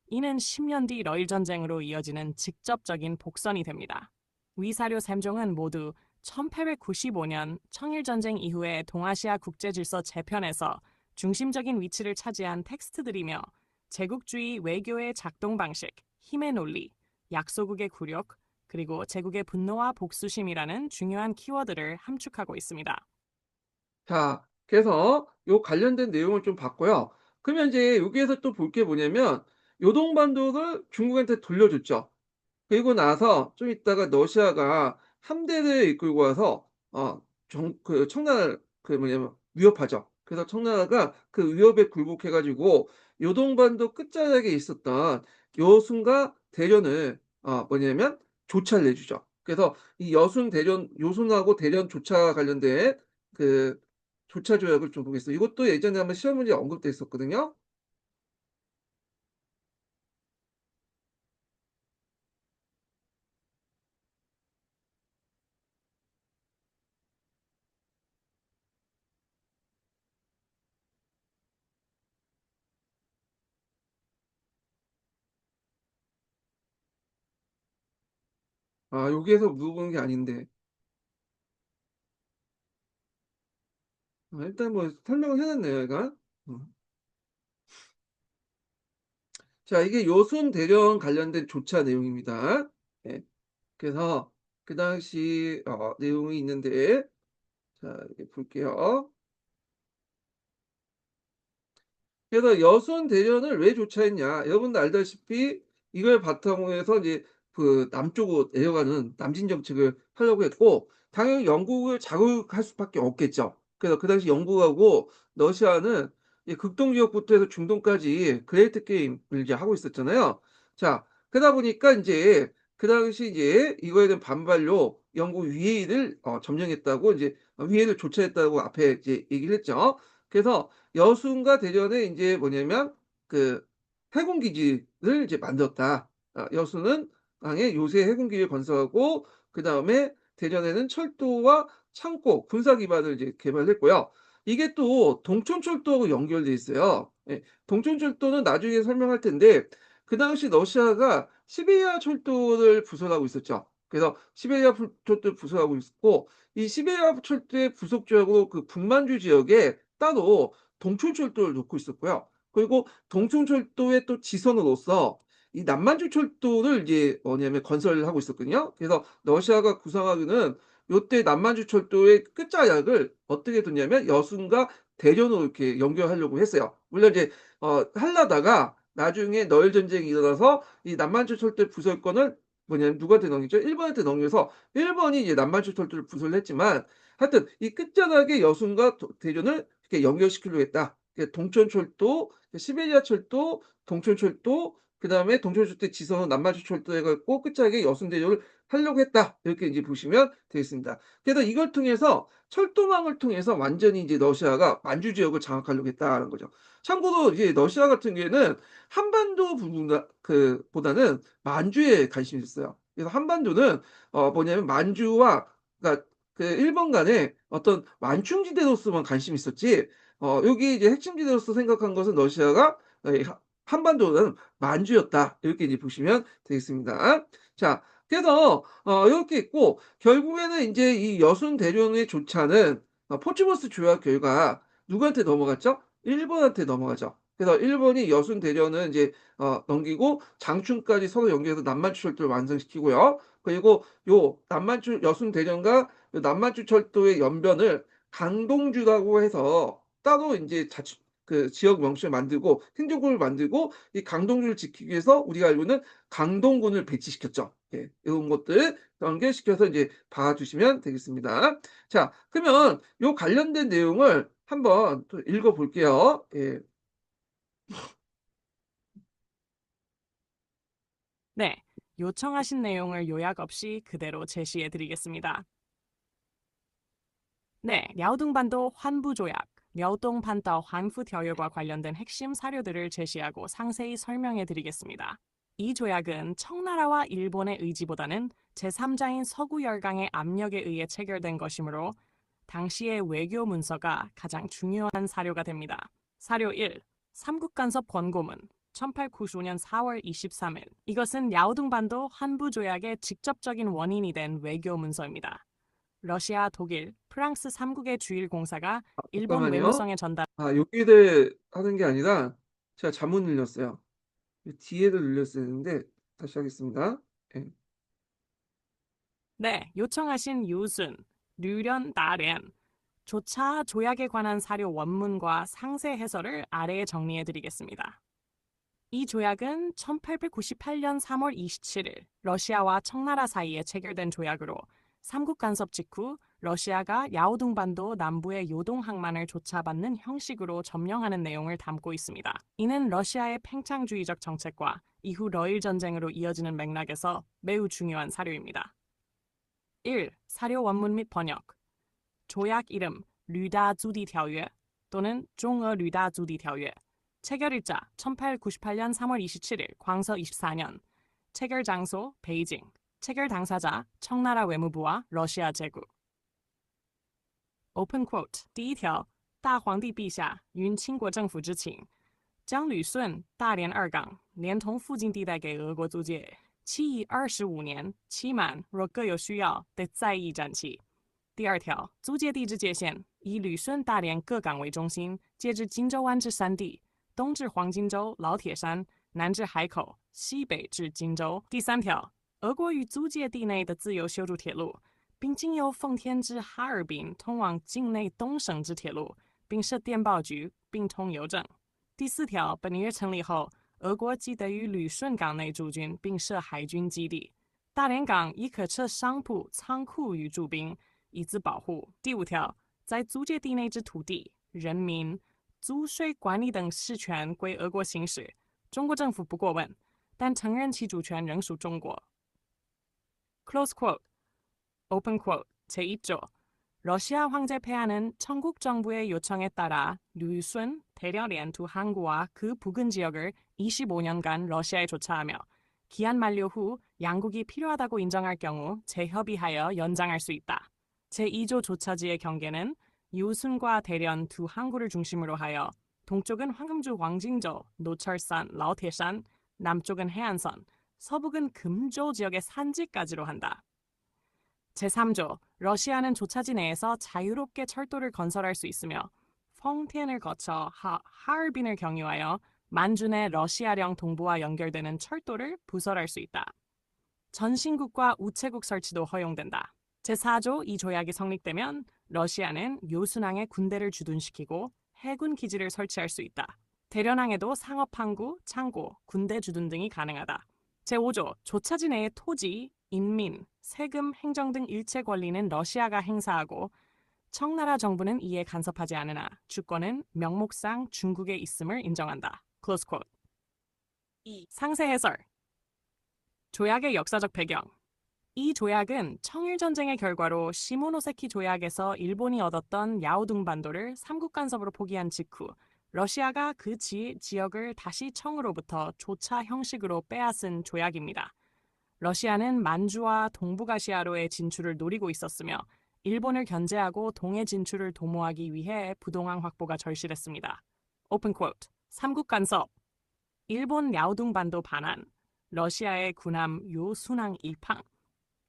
S2: 이는 10년 뒤 러일 전쟁으로 이어지는 직접적인 복선이 됩니다. 위사료 3종은 모두 1895년 청일전쟁 이후의 동아시아 국제질서 재편에서 중심적인 위치를 차지한 텍스트들이며 제국주의 외교의 작동 방식, 힘의 논리, 약소국의 굴욕, 그리고 제국의 분노와 복수심이라는 중요한 키워드를 함축하고 있습니다.
S1: 자, 그래서 요 관련된 내용을 좀 봤고요. 그러면 이제 여기에서 또 볼 게 뭐냐면 요동반도를 중국한테 돌려줬죠. 그리고 나서 좀 있다가 러시아가 함대를 이끌고 와서 청나라를 위협하죠. 그래서 청나라가 그 위협에 굴복해 가지고 요동반도 끝자락에 있었던 여순과 대련을 조차를 내주죠. 그래서 이 요순하고 대련 조차 관련된 그 조차 조약을 좀 보겠습니다. 이것도 예전에 한번 시험 문제에 언급돼 있었거든요. 아, 여기에서 물어보는 게 아닌데. 일단 뭐 설명을 해 놨네요, 얘가. 어. 자, 이게 여순 대련 관련된 조차 내용입니다. 예. 그래서 그 당시 내용이 있는데 자, 이렇게 볼게요. 그래서 여순 대련을 왜 조차했냐? 여러분도 알다시피 이걸 바탕으로 해서 이제 그 남쪽으로 내려가는 남진 정책을 하려고 했고 당연히 영국을 자극할 수밖에 없겠죠. 그래서 그 당시 영국하고 러시아는 이 극동 지역부터 해서 중동까지 그레이트 게임을 이제 하고 있었잖아요. 자, 그러다 보니까 이제 그 당시 이제 이거에 대한 반발로 영국 위해를 점령했다고 이제 위해를 조차했다고 앞에 이제 얘기를 했죠. 그래서 여순과 대전에 인제 뭐냐면 그 해군 기지를 이제 만들었다. 여수는 항에 요새 해군 기지를 건설하고 그다음에 대전에는 철도와 창고, 군사 기반을 이제 개발했고요. 이게 또 동촌철도하고 연결돼 있어요. 예. 동촌철도는 나중에 설명할 텐데 그 당시 러시아가 시베리아 철도를 부설하고 있었죠. 그래서 시베리아 철도를 부설하고 있었고 이 시베리아 철도의 부속 지역으로 그 북만주 지역에 따로 동촌철도를 놓고 있었고요. 그리고 동촌철도의 또 지선으로서 이 남만주철도를 이제 뭐냐면 건설을 하고 있었거든요. 그래서 러시아가 구상하기는 요때 남만주철도의 끝자락을 어떻게 뒀냐면 여순과 대전으로 이렇게 연결하려고 했어요. 물론 이제 하려다가 나중에 너일 전쟁이 일어나서 이 남만주철도 부설권을 뭐냐면 누구한테 넘기죠? 일본한테 넘겨서 일본이 이제 남만주철도를 부설을 했지만 하여튼 이 끝자락에 여순과 대전을 이렇게 연결시키려고 했다. 동천철도, 시베리아 철도, 동천철도, 그다음에 동천철도 지선은 남만주철도 해갖고 끝자락에 여순대교를 하려고 했다. 이렇게 이제 보시면 되겠습니다. 그래서 이걸 통해서 철도망을 통해서 완전히 이제 러시아가 만주 지역을 장악하려고 했다는 거죠. 참고로 이제 러시아 같은 경우에는 한반도 부분 보다는 만주에 관심이 있어요. 그래서 한반도는 뭐냐면 만주와 그러니까 그 일본 간에 어떤 완충지대로서만 관심이 있었지 여기 이제 핵심지대로서 생각한 것은 러시아가 한반도는 만주였다. 이렇게 이제 보시면 되겠습니다. 자, 그래서 이렇게 있고 결국에는 이제 이 여순 대련의 조차는 포츠모스 조약 결과 누구한테 넘어갔죠? 일본한테 넘어가죠. 그래서 일본이 여순 대련을 이제 넘기고 장춘까지 서로 연계해서 남만주 철도를 완성시키고요. 그리고 요 남만주 여순 대련과 남만주 철도의 연변을 강동주라고 해서 따로 이제 그 지역 명칭을 만들고 행정구를 만들고 이 강동주를 지키기 위해서 우리가 알고 있는 강동군을 배치시켰죠. 예, 이런 것들 연결시켜서 이제 봐주시면 되겠습니다. 자, 그러면 요 관련된 내용을 한번 또 읽어볼게요. 예.
S2: 네, 요청하신 내용을 요약 없이 그대로 제시해 드리겠습니다. 네, 랴오둥반도 환부조약, 랴오동반도 환푸条约과 관련된 핵심 사료들을 제시하고 상세히 설명해 드리겠습니다. 이 조약은 청나라와 일본의 의지보다는 제3자인 서구 열강의 압력에 의해 체결된 것이므로 당시의 외교 문서가 가장 중요한 사료가 됩니다. 사료 1. 삼국간섭 권고문 1895년 4월 23일. 이것은 랴오둥반도 환부조약의 직접적인 원인이 된 외교 문서입니다. 러시아, 독일, 프랑스 3국의 주일 공사가 일본
S1: 잠깐만요.
S2: 외무성에 전달.
S1: 여기를 하는 게 아니라 제가 잘못 눌렸어요. 뒤에를 눌렸어야 했는데 다시 하겠습니다. 예.
S2: 네, 요청하신 유순, 류련, 나련, 조차 조약에 관한 사료 원문과 상세 해설을 아래에 정리해 드리겠습니다. 이 조약은 1898년 3월 27일 러시아와 청나라 사이에 체결된 조약으로 삼국 간섭 직후 러시아가 야오둥반도 남부의 요동 항만을 조차받는 형식으로 점령하는 내용을 담고 있습니다. 이는 러시아의 팽창주의적 정책과 이후 러일 전쟁으로 이어지는 맥락에서 매우 중요한 사료입니다. 1. 사료 원문 및 번역. 조약 이름 류다주디条约 또는 종어 류다주디条约. 체결일자 1898년 3월 27일 광서 24년. 체결 장소 베이징. 체결 당사자 청나라 외무부와 러시아 제국. Open quote 第一条大皇帝陛下允清国政府之请将旅顺、大连二港连同附近地带给俄国租借，期以25年，期满若各有需要，得再议展期。第二条，租借地之界限以旅顺、大连各港为中心，界至荆州湾之三地，东至黄金洲、老铁山，南至海口，西北至荆州。第三条，俄国与租界地内的自由修筑铁路，并经由奉天至哈尔滨通往境内东省之铁路，并设电报局，并通邮政。第四条，本约成立后，俄国即得于旅顺港内驻军，并设海军基地。大连港亦可设商铺、仓库与驻兵，以资保护。第五条，在租界地内之土地、人民、租税管理等事权归俄国行使，中国政府不过问，但承认其主权仍属中国。Close quote, open quote. 제1조. 러시아 황제 폐하는 청국 정부의 요청에 따라 류순, 대려련 두 항구와 그 부근 지역을 25년간 러시아에 조차하며 기한 만료 후 양국이 필요하다고 인정할 경우 재협의하여 연장할 수 있다. 제2조 조차지의 경계는 유순과 대련 두 항구를 중심으로 하여 동쪽은 황금주 왕징저, 노철산, 라오테산, 남쪽은 해안선, 서북은 금조 지역의 산지까지로 한다. 제3조, 러시아는 조차지 내에서 자유롭게 철도를 건설할 수 있으며 펑티엔을 거쳐 하얼빈을 경유하여 만주 내 러시아령 동부와 연결되는 철도를 부설할 수 있다. 전신국과 우체국 설치도 허용된다. 제4조 이 조약이 성립되면 러시아는 요순항에 군대를 주둔시키고 해군 기지를 설치할 수 있다. 대련항에도 상업항구, 창고, 군대 주둔 등이 가능하다. 제5조 조차지 내의 토지, 인민, 세금, 행정 등 일체 권리는 러시아가 행사하고 청나라 정부는 이에 간섭하지 않으나 주권은 명목상 중국에 있음을 인정한다. Close quote. 2. 상세 해설. 조약의 역사적 배경. 이 조약은 청일전쟁의 결과로 시모노세키 조약에서 일본이 얻었던 야오둥 반도를 삼국 간섭으로 포기한 직후 러시아가 그 지역을 다시 청으로부터 조차 형식으로 빼앗은 조약입니다. 러시아는 만주와 동북아시아로의 진출을 노리고 있었으며 일본을 견제하고 동해 진출을 도모하기 위해 부동항 확보가 절실했습니다. 오픈 쿼트. 삼국 간섭. 일본 야오둥 반도 반환. 러시아의 군함 요순항 일팡.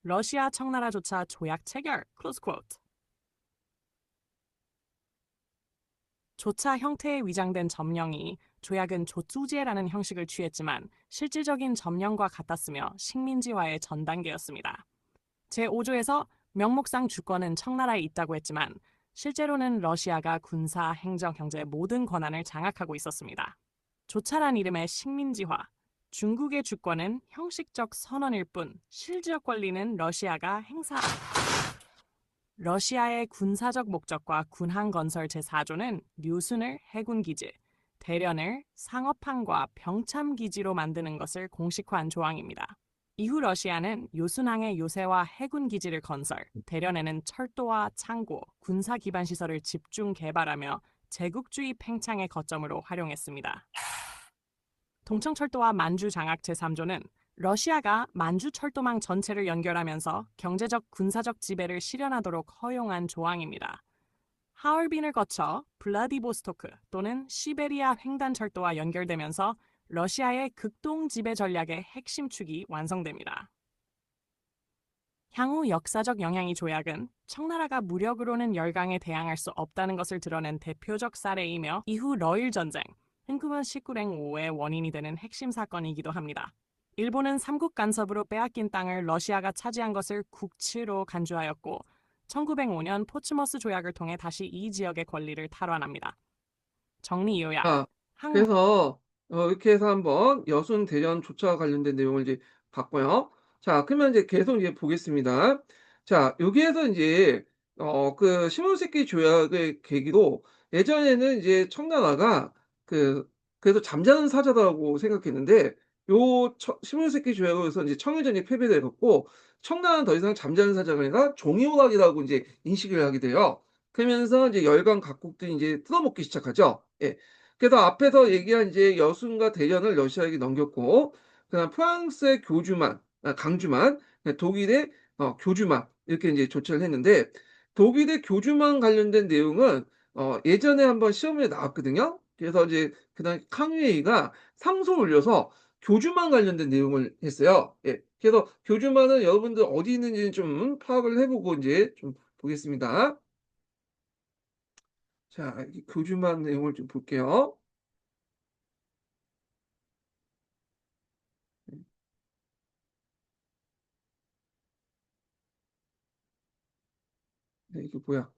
S2: 러시아 청나라조차 조약 체결. 클로즈 쿼트. 조차 형태에 위장된 점령이 조약은 조투제라는 형식을 취했지만 실질적인 점령과 같았으며 식민지화의 전 단계였습니다. 제5조에서 명목상 주권은 청나라에 있다고 했지만 실제로는 러시아가 군사, 행정, 경제 모든 권한을 장악하고 있었습니다. 조차란 이름의 식민지화, 중국의 주권은 형식적 선언일 뿐 실질적 권리는 러시아가 러시아의 군사적 목적과 군항 건설 제4조는 류순을 해군기지, 대련을 상업항과 병참기지로 만드는 것을 공식화한 조항입니다. 이후 러시아는 요순항의 요새와 해군기지를 건설, 대련에는 철도와 창고, 군사기반시설을 집중 개발하며 제국주의 팽창의 거점으로 활용했습니다. 동청철도와 만주 장악 제3조는 러시아가 만주 철도망 전체를 연결하면서 경제적, 군사적 지배를 실현하도록 허용한 조항입니다. 하얼빈을 거쳐 블라디보스토크 또는 시베리아 횡단철도와 연결되면서 러시아의 극동 지배 전략의 핵심 축이 완성됩니다. 향후 역사적 영향이 조약은 청나라가 무력으로는 열강에 대항할 수 없다는 것을 드러낸 대표적 사례이며 이후 러일 전쟁, 흥구먼 19랭 5의 원인이 되는 핵심 사건이기도 합니다. 일본은 삼국 간섭으로 빼앗긴 땅을 러시아가 차지한 것을 국치로 간주하였고 1905년 포츠머스 조약을 통해 다시 이 지역의 권리를 탈환합니다. 정리 요약.
S1: 자, 그래서 이렇게 해서 한번 여순 대련 조차와 관련된 내용을 이제 봤고요. 자, 그러면 이제 계속 이제 보겠습니다. 자, 여기에서 이제 그 시모노세키 조약의 계기로 예전에는 이제 청나라가 그래서 잠자는 사자라고 생각했는데 시모노세키 조약으로서 이제 청일전이 패배되었고 청나라는 더 이상 잠자는 사자가 아니라 종이오락이라고 이제 인식을 하게 돼요. 그러면서 이제 열강 각국들이 이제 뜯어먹기 시작하죠. 예. 그래서 앞에서 얘기한 이제 여순과 대련을 러시아에게 넘겼고, 그다음 프랑스의 강주만, 독일의 교주만 이렇게 이제 조치를 했는데 독일의 교주만 관련된 내용은 예전에 한번 시험에 나왔거든요. 그래서 이제 그다음 캉유에이가 상소를 올려서 교주만 관련된 내용을 했어요. 예. 그래서 교주만은 여러분들 어디 있는지는 좀 파악을 해보고 이제 좀 보겠습니다. 자, 이 교주만 내용을 좀 볼게요. 네, 이게 뭐야?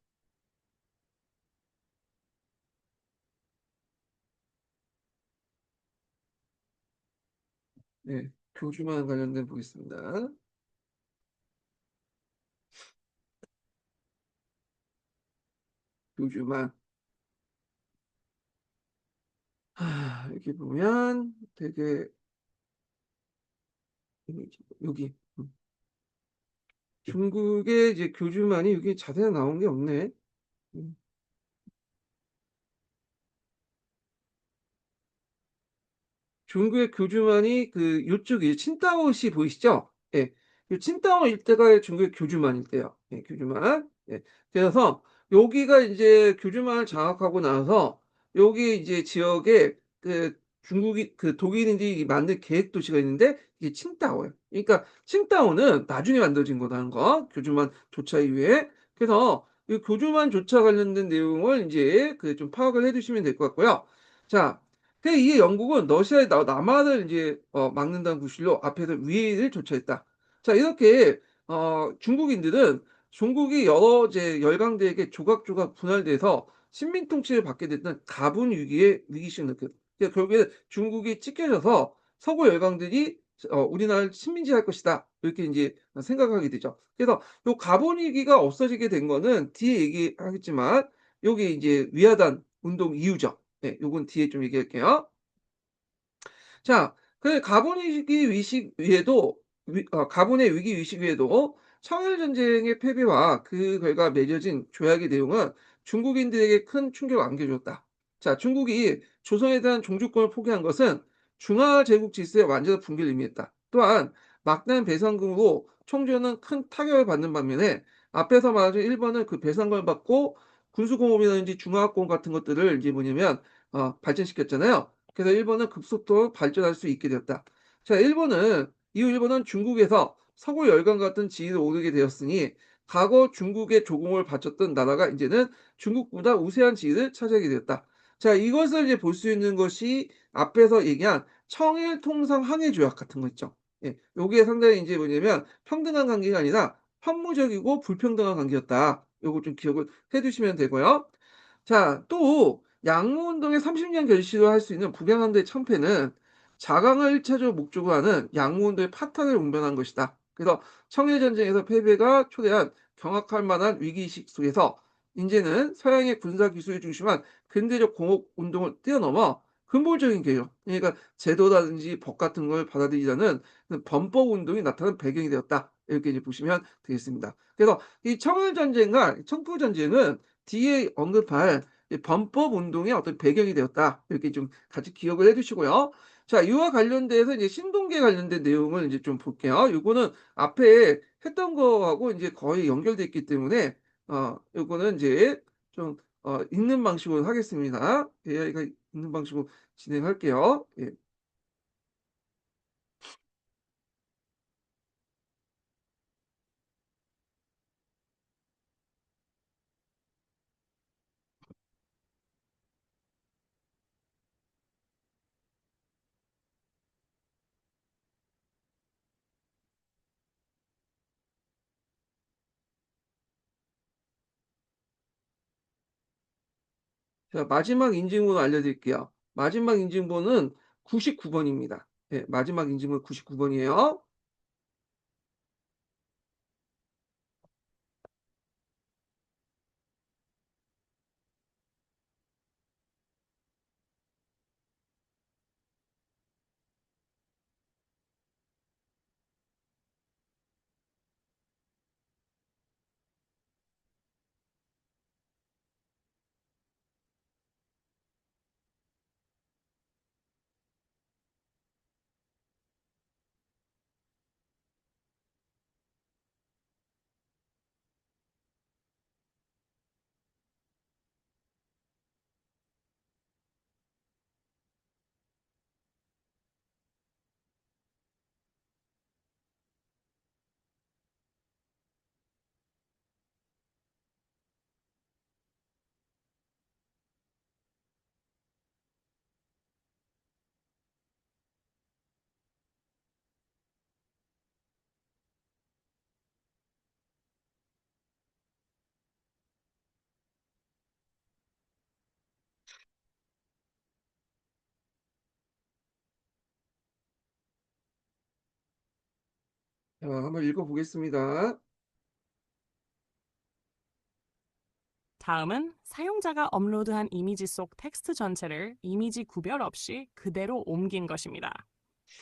S1: 네, 교주만 관련된 보겠습니다. 교주만. 여기 보면 되게 여기 중국의 이제 교주만이 여기 자세히 나온 게 없네. 음. 중국의 교주만이 그 요쪽이 칭다오시 보이시죠? 예. 요 칭다오 일대가 중국의 교주만 일대요. 예, 교주만. 예. 그래서 여기가 이제 교주만을 장악하고 나서 여기 이제 지역에 그 중국이 그 독일인들이 만든 계획 도시가 있는데 이게 칭다오예요. 그러니까 칭다오는 나중에 만들어진 거라는 거. 교주만 조차 이후에. 그래서 이 교주만 조차 관련된 내용을 이제 그 좀 파악을 해 두시면 될 것 같고요. 자, 이게 영국은 러시아의 남하를 이제 막는다는 구실로 앞에서 위해를 조처했다. 자, 이렇게 중국인들은 중국이 여러 이제 열강대에게 조각조각 분할돼서 식민 통치를 받게 됐던 가분 위기의 위기심을 느꼈다. 그러니까 결국에 중국이 찢겨져서 서구 열강들이 우리나라를 식민지할 것이다. 이렇게 이제 생각하게 되죠. 그래서 요 가분 위기가 없어지게 된 거는 뒤에 얘기하겠지만 요게 이제 위화단 운동 이후죠. 네, 요건 뒤에 좀 얘기할게요. 자, 그 가분위기 위식 위에도 가분의 위기 위식 위에도 청일 전쟁의 패배와 그 결과 맺어진 조약의 내용은 중국인들에게 큰 충격을 안겨줬다. 자, 중국이 조선에 대한 종주권을 포기한 것은 중화 제국 질서의 완전한 붕괴를 의미했다. 또한 막대한 배상금으로 총조는 큰 타격을 받는 반면에 앞에서 말한 일본은 그 배상금을 받고 군수공업이라든지 중화학공 같은 것들을 이제 뭐냐면 발전시켰잖아요. 그래서 일본은 급속도로 발전할 수 있게 되었다. 자, 이후 일본은 중국에서 서구 열강 같은 지위를 오르게 되었으니 과거 중국의 조공을 바쳤던 나라가 이제는 중국보다 우세한 지위를 차지하게 되었다. 자, 이것을 이제 볼 수 있는 것이 앞에서 얘기한 청일 통상 항해 조약 같은 거 있죠. 예, 요게 상당히 이제 뭐냐면 평등한 관계가 아니라 황무적이고 불평등한 관계였다. 요거 좀 기억을 해 두시면 되고요. 자, 또 양무운동의 30년 결실을 할 수 있는 북양함대 참패는 자강을 1차적으로 목적으로 하는 양무운동의 파탄을 운반한 것이다. 그래서 청일전쟁에서 패배가 초래한 경악할 만한 위기의식 속에서 이제는 서양의 군사기술을 중심한 근대적 공업운동을 뛰어넘어 근본적인 개혁, 그러니까 제도라든지 법 같은 걸 받아들이자는 범법운동이 나타난 배경이 되었다. 이렇게 이제 보시면 되겠습니다. 그래서 이 청일전쟁과 청포전쟁은 뒤에 언급할 범법 운동의 어떤 배경이 되었다. 이렇게 좀 같이 기억을 해 두시고요. 자, 이와 관련돼서 이제 신동기에 관련된 내용을 이제 좀 볼게요. 요거는 앞에 했던 거하고 이제 거의 연결돼 있기 때문에 요거는 이제 좀 읽는 방식으로 하겠습니다. AI가 읽는 방식으로 진행할게요. 예. 자, 마지막 인증번호 알려드릴게요. 마지막 인증번호는 99번입니다. 예, 마지막 인증번호 99번이에요. 자, 한번 읽어보겠습니다.
S2: 다음은 사용자가 업로드한 이미지 속 텍스트 전체를 이미지 구별 없이 그대로 옮긴 것입니다.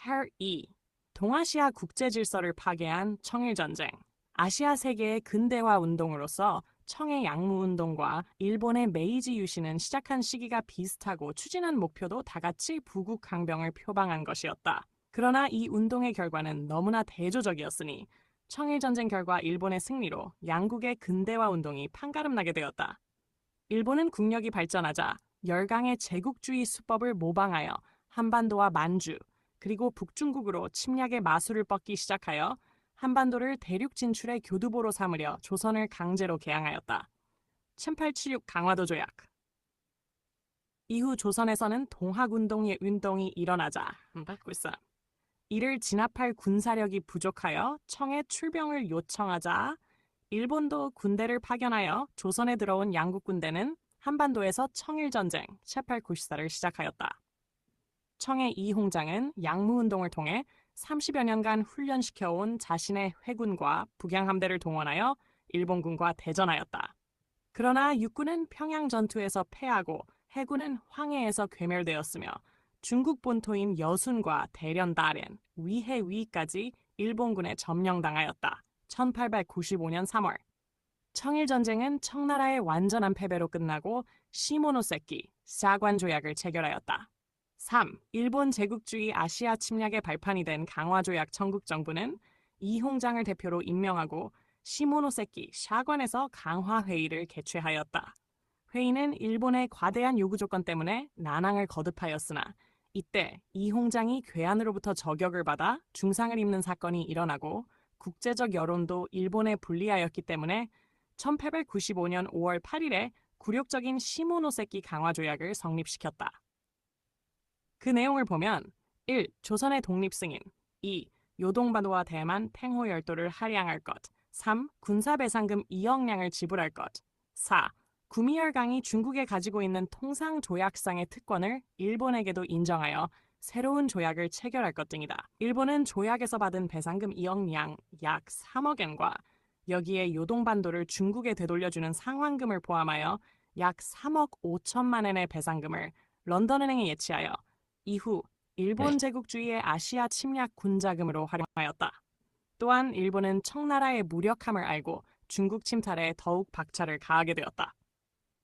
S2: Part 2. 동아시아 국제 질서를 파괴한 청일전쟁. 아시아 세계의 근대화 운동으로서 청의 양무운동과 일본의 메이지 유신은 시작한 시기가 비슷하고 추진한 목표도 다같이 부국 강병을 표방한 것이었다. 그러나 이 운동의 결과는 너무나 대조적이었으니 청일전쟁 결과 일본의 승리로 양국의 근대화 운동이 판가름나게 되었다. 일본은 국력이 발전하자 열강의 제국주의 수법을 모방하여 한반도와 만주, 그리고 북중국으로 침략의 마술을 뻗기 시작하여 한반도를 대륙 진출의 교두보로 삼으려 조선을 강제로 개항하였다. 1876 강화도 조약. 이후 조선에서는 동학운동의 운동이 일어나자 이를 진압할 군사력이 부족하여 청에 출병을 요청하자 일본도 군대를 파견하여 조선에 들어온 양국 군대는 한반도에서 청일전쟁 1894를 시작하였다. 청의 이홍장은 양무운동을 통해 30여 년간 훈련시켜온 자신의 회군과 북양함대를 동원하여 일본군과 대전하였다. 그러나 육군은 평양 전투에서 패하고 해군은 황해에서 괴멸되었으며 중국 본토인 여순과 대련다렌, 위해위까지 일본군에 점령당하였다. 1895년 3월. 청일전쟁은 청나라의 완전한 패배로 끝나고 시모노세키, 사관 조약을 체결하였다. 3. 일본 제국주의 아시아 침략의 발판이 된 강화조약 청국정부는 이홍장을 대표로 임명하고 시모노세키 샤관에서 강화회의를 개최하였다. 회의는 일본의 과대한 요구 조건 때문에 난항을 거듭하였으나 이때 이홍장이 괴한으로부터 저격을 받아 중상을 입는 사건이 일어나고 국제적 여론도 일본에 불리하였기 때문에 1895년 5월 8일에 굴욕적인 시모노세키 강화조약을 성립시켰다. 그 내용을 보면 1. 조선의 독립승인 2. 요동반도와 대만 팽호 열도를 할양할 것 3. 군사배상금 2억량을 지불할 것 4. 구미열강이 중국에 가지고 있는 통상조약상의 특권을 일본에게도 인정하여 새로운 조약을 체결할 것 등이다. 일본은 조약에서 받은 배상금 2억량 약 3억엔과 여기에 요동반도를 중국에 되돌려주는 상환금을 포함하여 약 3억 5천만 엔의 배상금을 런던은행에 예치하여 이후 일본 제국주의의 아시아 침략 군자금으로 활용하였다. 또한 일본은 청나라의 무력함을 알고 중국 침탈에 더욱 박차를 가하게 되었다.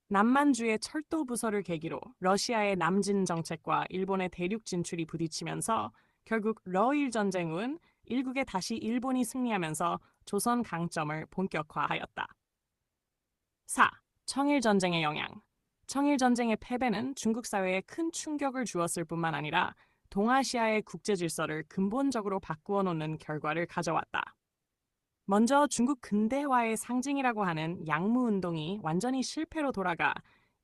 S2: 남만주의 철도 부서를 계기로 러시아의 남진 정책과 일본의 대륙 진출이 부딪히면서 결국 러일 전쟁 후는 일국에 다시 일본이 승리하면서 조선 강점을 본격화하였다. 4. 청일전쟁의 영향. 청일전쟁의 패배는 중국 사회에 큰 충격을 주었을 뿐만 아니라 동아시아의 국제 질서를 근본적으로 바꾸어 놓는 결과를 가져왔다. 먼저 중국 근대화의 상징이라고 하는 양무운동이 완전히 실패로 돌아가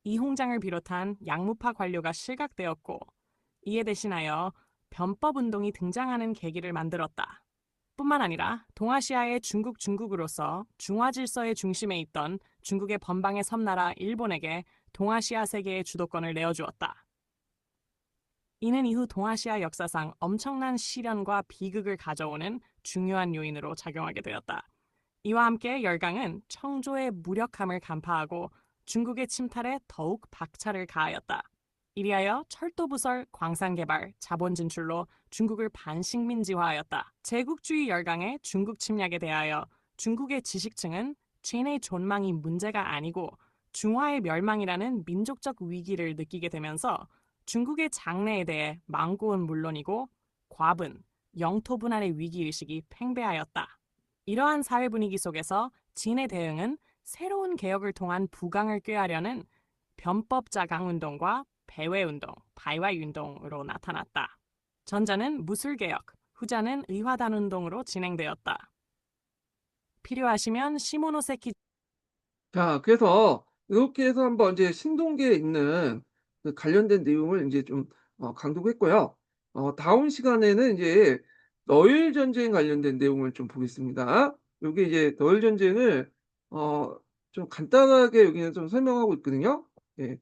S2: 이홍장을 비롯한 양무파 관료가 실각되었고 이에 대신하여 변법운동이 등장하는 계기를 만들었다. 뿐만 아니라 동아시아의 중국으로서 중화질서의 중심에 있던 중국의 번방의 섬나라 일본에게 동아시아 세계의 주도권을 내어주었다. 이는 이후 동아시아 역사상 엄청난 시련과 비극을 가져오는 중요한 요인으로 작용하게 되었다. 이와 함께 열강은 청조의 무력함을 간파하고 중국의 침탈에 더욱 박차를 가하였다. 이리하여 철도부설, 광산개발, 자본 진출로 중국을 반식민지화하였다. 제국주의 열강의 중국 침략에 대하여 중국의 지식층은 진의 존망이 문제가 아니고 중화의 멸망이라는 민족적 위기를 느끼게 되면서 중국의 장래에 대해 망고는 물론이고 과분, 영토 분할의 위기의식이 팽배하였다. 이러한 사회 분위기 속에서 진의 대응은 새로운 개혁을 통한 부강을 꾀하려는 변법자강운동과 배외운동, 바이와이운동으로 나타났다. 전자는 무술개혁, 후자는 의화단운동으로 진행되었다. 필요하시면 시모노세키
S1: 자, 그래서 이렇게 해서 한번 이제 신동기에 있는 그 관련된 내용을 이제 좀 강독했고요. 다음 시간에는 이제 너일 전쟁 관련된 내용을 좀 보겠습니다. 여기 이제 너일 전쟁을 좀 간단하게 여기는 좀 설명하고 있거든요. 예.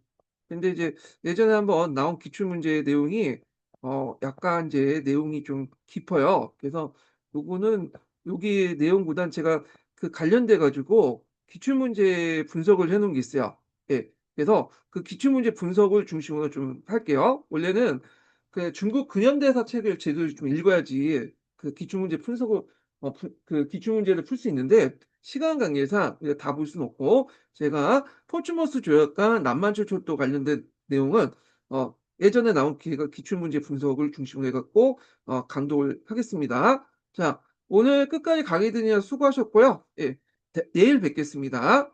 S1: 근데 이제 예전에 한번 나온 기출문제의 내용이 약간 이제 내용이 좀 깊어요. 그래서 요거는 여기 내용보단 제가 그 관련돼 가지고 기출문제 분석을 해 놓은 게 있어요. 예. 그래서 그 기출문제 분석을 중심으로 좀 할게요. 원래는 그 중국 근현대사 책을 제대로 좀 읽어야지 그 기출문제 분석을 그 기출문제를 풀 수 있는데 시간 관계상 다 볼 수는 없고 제가 포츠머스 조약과 남만철 철도 관련된 내용은 예전에 나온 기출문제 분석을 중심으로 해갖고 강독을 하겠습니다. 자, 오늘 끝까지 강의 들으셔서 수고하셨고요. 예, 내일 뵙겠습니다.